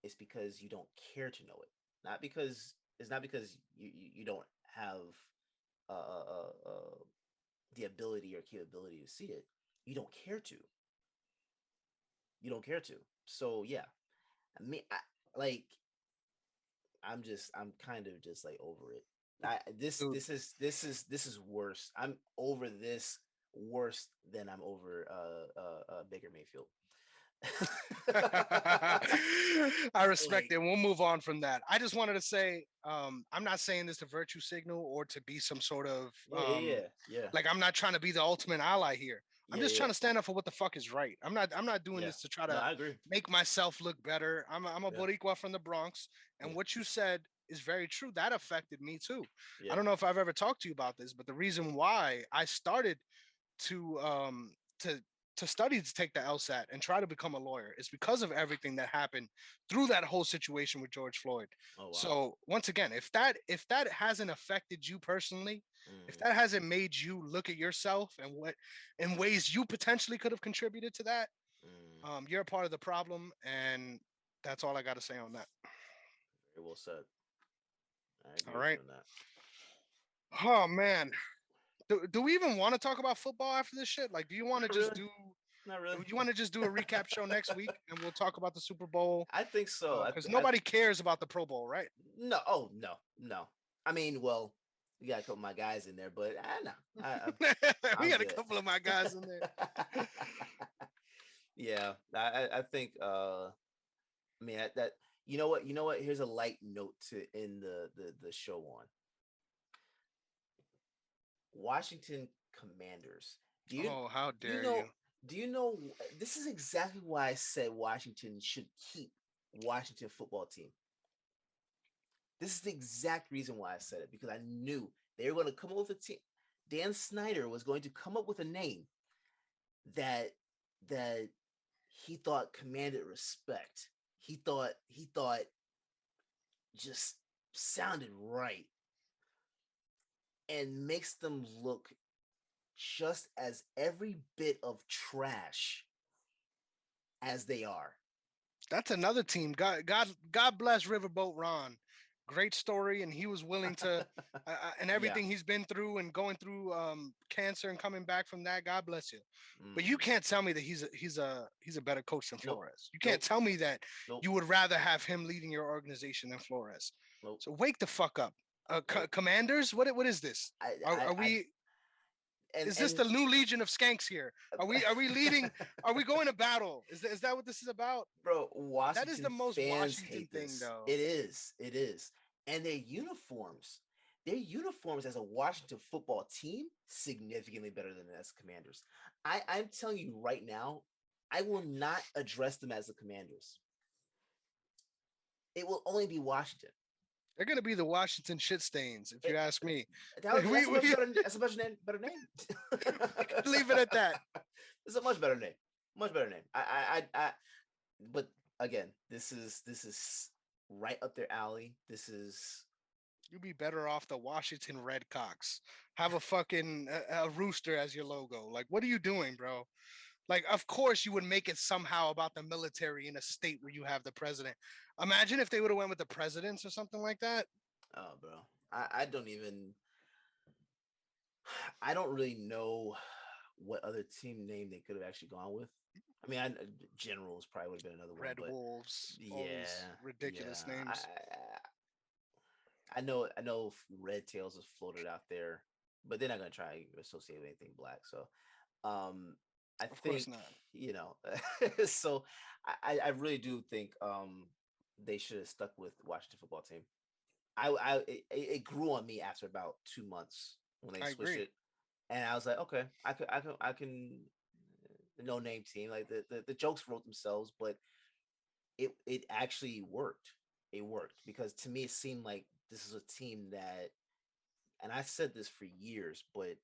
it's because you don't care to know it. Not because it's not because you don't have uh, uh, uh, uh, the ability or capability to see it. You don't care to. You don't care to. So yeah, I mean, like I'm kind of just like over it. Dude. This is worse. I'm over this worse than I'm over Baker Mayfield. I respect Like it. We'll move on from that. I just wanted to say, I'm not saying this to virtue signal or to be some sort of yeah, like I'm not trying to be the ultimate ally here. I'm yeah, just yeah, trying to stand up for what the fuck is right. I'm not doing yeah. this to try No, to I agree. make myself look better. I'm a Yeah, Boricua from the Bronx, yeah, and what you said is very true. That affected me too. I yeah. don't know if I've ever talked to you about this, but the reason why I started to um to to study to take the LSAT and try to become a lawyer is because of everything that happened through that whole situation with George Floyd. Oh wow. So once again, if that hasn't affected you personally, if Mm, that hasn't made you look at yourself and what in ways you potentially could have contributed to that, mm. you're a part of the problem, and that's all I got to say on that. Very well said. I agree All with you right. on that. Oh man, do we even want to talk about football after this shit? Like, do you want to Not just really. do Not really. you want to just do a recap show next week and we'll talk about the Super Bowl? I think so. Because nobody cares about the Pro Bowl, right? No. Oh no, no. I mean, well, you got a couple of my guys in there, but no, We I'm got a good. couple of my guys in there. Yeah, I think I mean that you know what here's a light note to end the show on. Washington Commanders. Do you Oh, how do you dare know you? do you know this is exactly why I said Washington should keep Washington football team. This is the exact reason why I said it because I knew they were going to come up with a team. Dan Snyder was going to come up with a name that that he thought commanded respect. He thought just sounded right and makes them look just as every bit of trash as they are. That's another team. God bless Riverboat Ron. Great story, and he was willing to, and Yeah. everything he's been through and going through cancer and coming back from that. God bless you. But you Mm. can't tell me that he's a better coach than Nope. Flores. You can't Nope. tell me that Nope. you would rather have him leading your organization than Flores. Nope. So wake the fuck up. Nope. Commanders, what is this? Are I we? Is this and the new Legion of Skanks here? Are we leading? Are we going to battle? Is that what this is about? bro, That is the Washington most fans Washington hate thing, this. though. It is. It is. And their uniforms as a Washington football team, significantly better than as Commanders. I'm telling you right now, I will not address them as the Commanders. It will only be Washington. They're gonna be the Washington shit stains, if you It, ask me. that's a much We better. That's a much better name. could leave it at that. It's a much better name. Much better name. But again, this is right up their alley. This is You'd be better off the Washington Redcocks. Have a fucking a rooster as your logo. Like, what are you doing, bro? Like, of course you would make it somehow about the military in a state where you have the president. Imagine if they would have went with the presidents or something like that. oh, bro. I don't even. I don't really know what other team name they could have actually gone with. I mean, Generals probably would have been another one, Red but Wolves, all these yeah, ridiculous yeah. names. I know Red Tails is floated out there, but they're not gonna try to associate with anything black. So, um, I Of course think, not. you know, so I really do think they should have stuck with Washington football team. It grew on me after about 2 months when they I switched agree. it, and I was like, okay, I can no name team, like the jokes wrote themselves, but it actually worked. It worked because to me it seemed like this is a team that, and I said this for years, but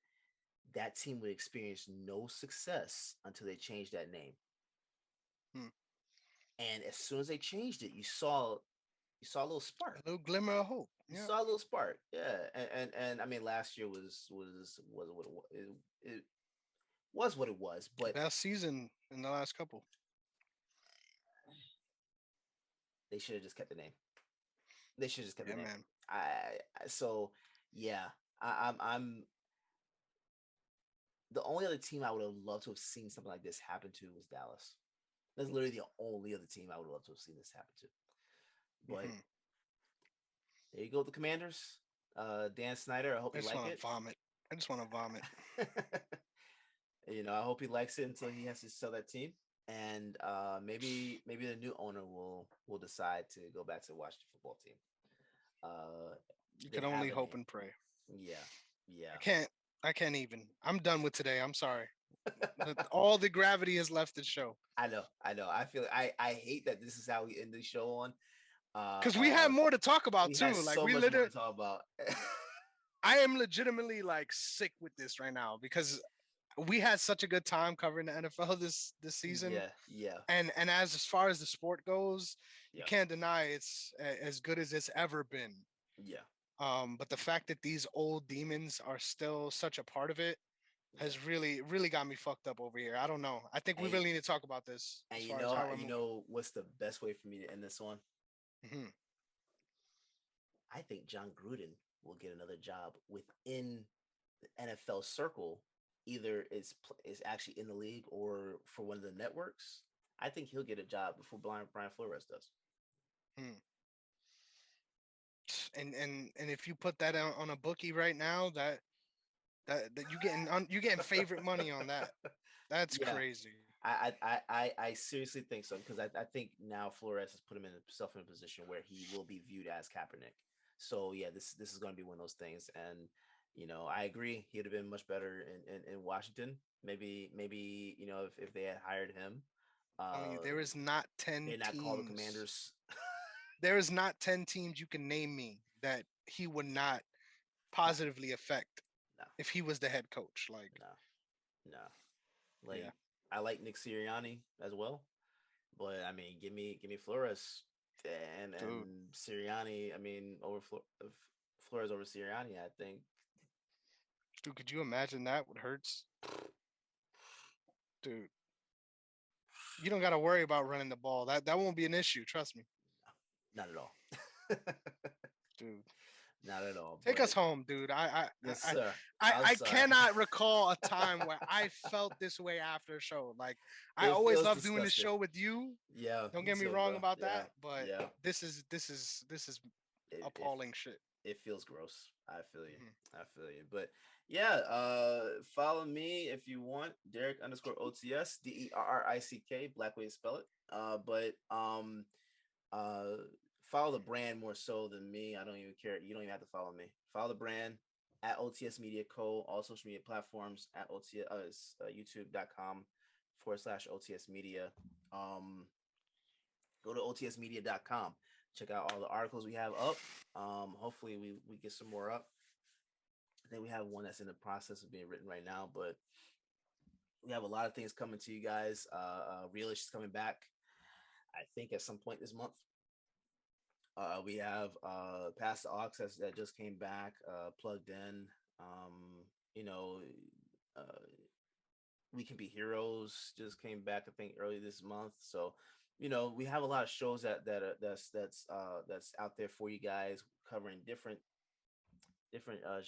that team would experience no success until they changed that name. Hmm. And as soon as they changed it, you saw a little spark. A little glimmer of hope. You Yeah. saw a little spark, yeah. And I mean, last year was what it was. It was what it was, but Best season in the last couple. they should have just kept the name. They should have just kept the Yeah, name. man. So yeah, I'm the only other team I would have loved to have seen something like this happen to was Dallas. That's literally the only other team I would love to have seen this happen to. But Hmm. there you go, the Commanders. Dan Snyder, I hope I you just like want it. to vomit. I just want to vomit. I hope he likes it until he has to sell that team, and maybe the new owner will decide to go back to the Washington football team. Uh, You they can have only a hope name. and pray. Yeah, I yeah. can't. I can't even. I'm done with today. I'm sorry. All the gravity has left the show I know. I feel I hate that this is how we end the show on. Uh, because we uh, have more to talk about we had too. Like so we much more literally, to talk about. I am legitimately like sick with this right now because we had such a good time covering the NFL this season, Yeah, yeah, and as far as the sport goes, you yeah, can't deny it's as good as it's ever been. yeah, But the fact that these old demons are still such a part of it yeah. has really got me fucked up over here. I don't know. I think we And really need to talk about this and as far as how we're you moving. know what's the best way for me to end this one? Hmm. I think John Gruden will get another job within the NFL circle. Either is actually in the league or for one of the networks. I think he'll get a job before Brian Flores does. Hmm. And if you put that on a bookie right now, that you getting favorite money on that. That's Yeah, crazy. I seriously think so because I think now Flores has put himself in a position where he will be viewed as Kaepernick. So yeah, this is going to be one of those things, and I agree he would have been much better in Washington. Maybe if they had hired him, Telling you, uh, there is not 10 they're not called the teams. Commanders. There is not 10 teams you can name me that he would not No, positively affect no, if he was the head coach. Like, no, no. yeah. Like I like Nick Sirianni as well, but I mean, give me Flores and Dude, Sirianni. I mean, Flores over Sirianni. I think. dude, could you imagine that with Hurts? Dude, you don't got to worry about running the ball. That won't be an issue. Trust me, Not at all. dude. Not at all. Take But us home, dude. yes, I, sir. I, I'm I sorry. cannot recall a time where I felt this way after a show. Like, I It always feels love doing this disgusting. show with you. Yeah, Don't me get me too, wrong bro. about Yeah, that, but yeah. this is It it appalling shit. it feels gross. I feel you. Mhm. I feel you. But yeah, follow me if you want. Derek underscore OTS DERRICK, black way to spell it. But uh follow the brand more so than me. I don't even care. You don't even have to follow me. Follow the brand at OTS Media Co. All social media platforms at OTS youtube.com// OTS Media. Um Go to otsmedia.com. Check out all the articles we have up. Hopefully we get some more up. I think we have one that's in the process of being written right now, but we have a lot of things coming to you guys. Realish is coming back, I think, at some point this month. We have Past the Aux that just came back, plugged in. You know, uh, We Can Be Heroes just came back, I think, early this month. So, we have a lot of shows that's out there for you guys, covering different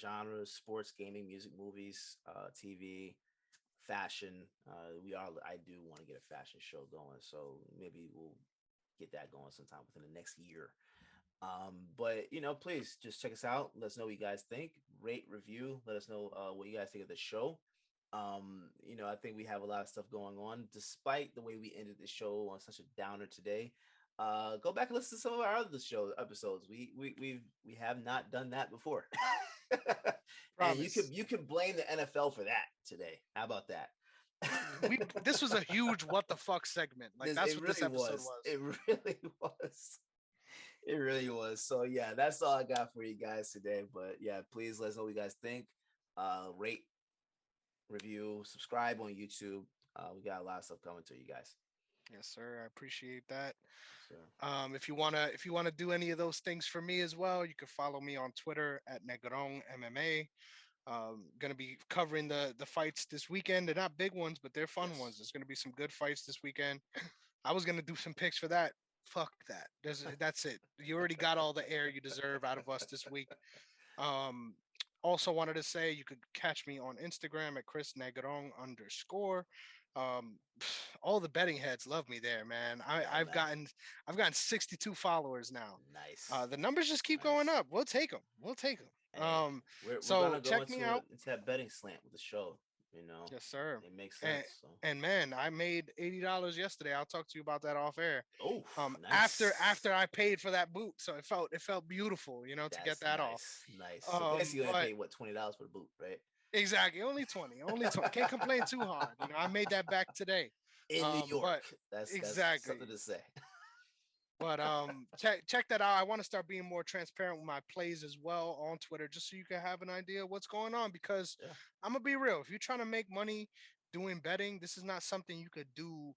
genres: sports, gaming, music, movies, TV, fashion. I do want to get a fashion show going, so maybe we'll get that going sometime within the next year. But please just check us out. Let us know what you guys think. Rate, review. Let us know what you guys think of the show. I think we have a lot of stuff going on, despite the way we ended the show on such a downer today. Go back and listen to some of our other show episodes. We have not done that before. And you could Promise. you could blame the NFL for that today. How about that? We this was a huge what the fuck segment. Like that's It what this really episode was. was. It really was. It really was. So yeah, that's all I got for you guys today. But yeah, please let us know what you guys think. Rate, review, subscribe on YouTube. We got a lot of stuff coming to you guys. Yes, sir. I appreciate that. So If you wanna do any of those things for me as well, you can follow me on Twitter at Negron MMA. Gonna be covering the fights this weekend. They're not big ones, but they're fun yes. ones. There's gonna be some good fights this weekend. I was gonna do some picks for that. Fuck that. That's it. You already got all the air you deserve out of us this week. Um, Also wanted to say you could catch me on Instagram at Chris Negron underscore. Um, all the betting heads love me there, man. I, Yeah, I've man. gotten I've gotten 62 followers now. Nice. The numbers just keep going Nice. up. We'll take them. We'll take them. Hey, we're So gonna go check me out. into that betting slant with the show. Yes, sir. It makes And sense. So and man, I made $80 yesterday. I'll talk to you about that off air. oh, After nice. after I paid for that boot, so it felt beautiful, to get That's that off. nice. Nice. So basically you only But paid what $20 for the boot, right? exactly, only 20, only 20. Can't complain too hard. I made that back today. In New York. But That's exactly. something to say. But check that out. I want to start being more transparent with my plays as well on Twitter, just so you can have an idea of what's going on. Because Yeah. I'm gonna be real. If you're trying to make money doing betting, this is not something you could do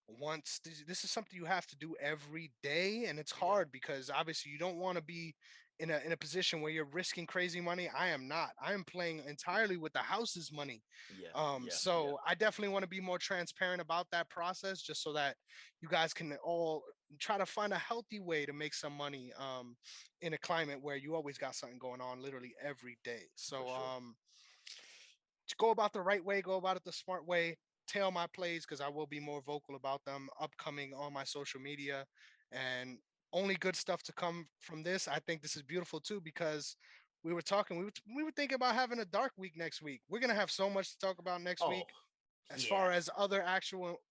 once. This is something you have to do every day, and it's Yeah. hard because obviously you don't want to be in a position where you're risking crazy money. I am not. I am playing entirely with the house's money. Yeah. Yeah. Yeah. So I definitely want to be more transparent about that process, just so that you guys can all try to find a healthy way to make some money in a climate where you always got something going on literally every day. For So sure. go about the right way, go about it the smart way. Tail my plays because I will be more vocal about them upcoming on my social media, and only good stuff to come from this. I think this is beautiful too because we were thinking about having a dark week next week. We're gonna have so much to talk about next Oh, week as yeah. far as other actual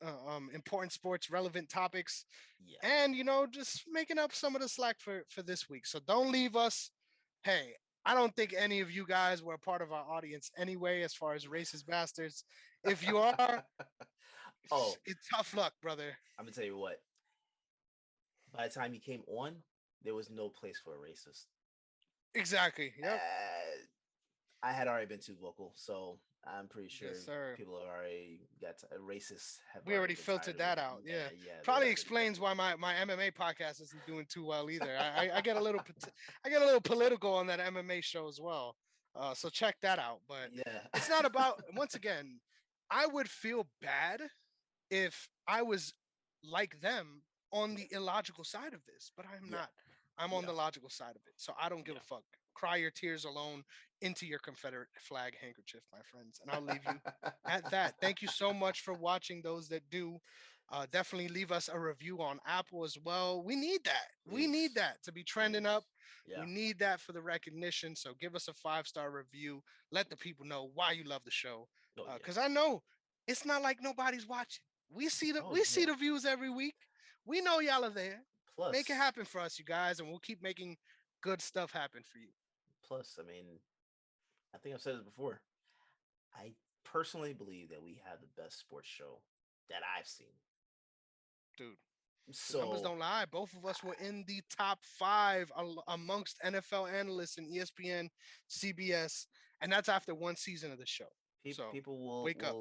important sports relevant topics, Yeah. and just making up some of the slack for this week. So don't leave us. Hey, I don't think any of you guys were a part of our audience anyway, as far as racist bastards. If you are, Oh, it's tough luck, brother. I'm gonna tell you what. By the time you came on, there was no place for a racist. Exactly. Yep. I had already been too vocal, so I'm pretty sure Yes, sir. people have already racists have We already already been tired filtered of me. that out. Yeah. Yeah, yeah, they've Probably already been explains definitely. why my MMA podcast isn't doing too well either. I get a little I get a little political on that MMA show as well. So check that out. But Yeah, it's not about, once again, I would feel bad if I was like them on yeah, the illogical side of this, but I'm yeah, not. I'm on yeah, the logical side of it. So I don't give a yeah. fuck. Cry your tears alone into your Confederate flag handkerchief, my friends. And I'll leave you at that. Thank you so much for watching, those that do. Definitely leave us a review on Apple as well. We need that. We need Please, that to be trending please. up. We Yeah. need that for the recognition. So give us a 5-star review. Let the people know why you love the show. Oh yeah. Because I know it's not like nobody's watching. We see the Oh we see yeah. the views every week. We know y'all are there. Make it Plus, happen for us, you guys, and we'll keep making good stuff happen for you, I mean, I think I've said this before. I personally believe that we have the best sports show that I've seen. dude. The numbers So don't lie. Both of us were in the top five amongst NFL analysts in ESPN, CBS, and that's after one season of the show. So people will wake up.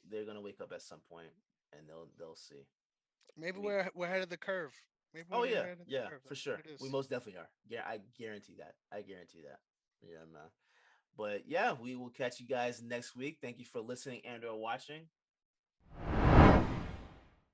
they're gonna wake up at some point and they'll see. Maybe We we're ahead of the curve. Maybe Oh we're yeah, ahead of the yeah, curve. for That's what sure. it We is. most definitely are. Yeah, I guarantee that. I guarantee that. Yeah, man. But yeah, we will catch you guys next week. Thank you for listening and or watching.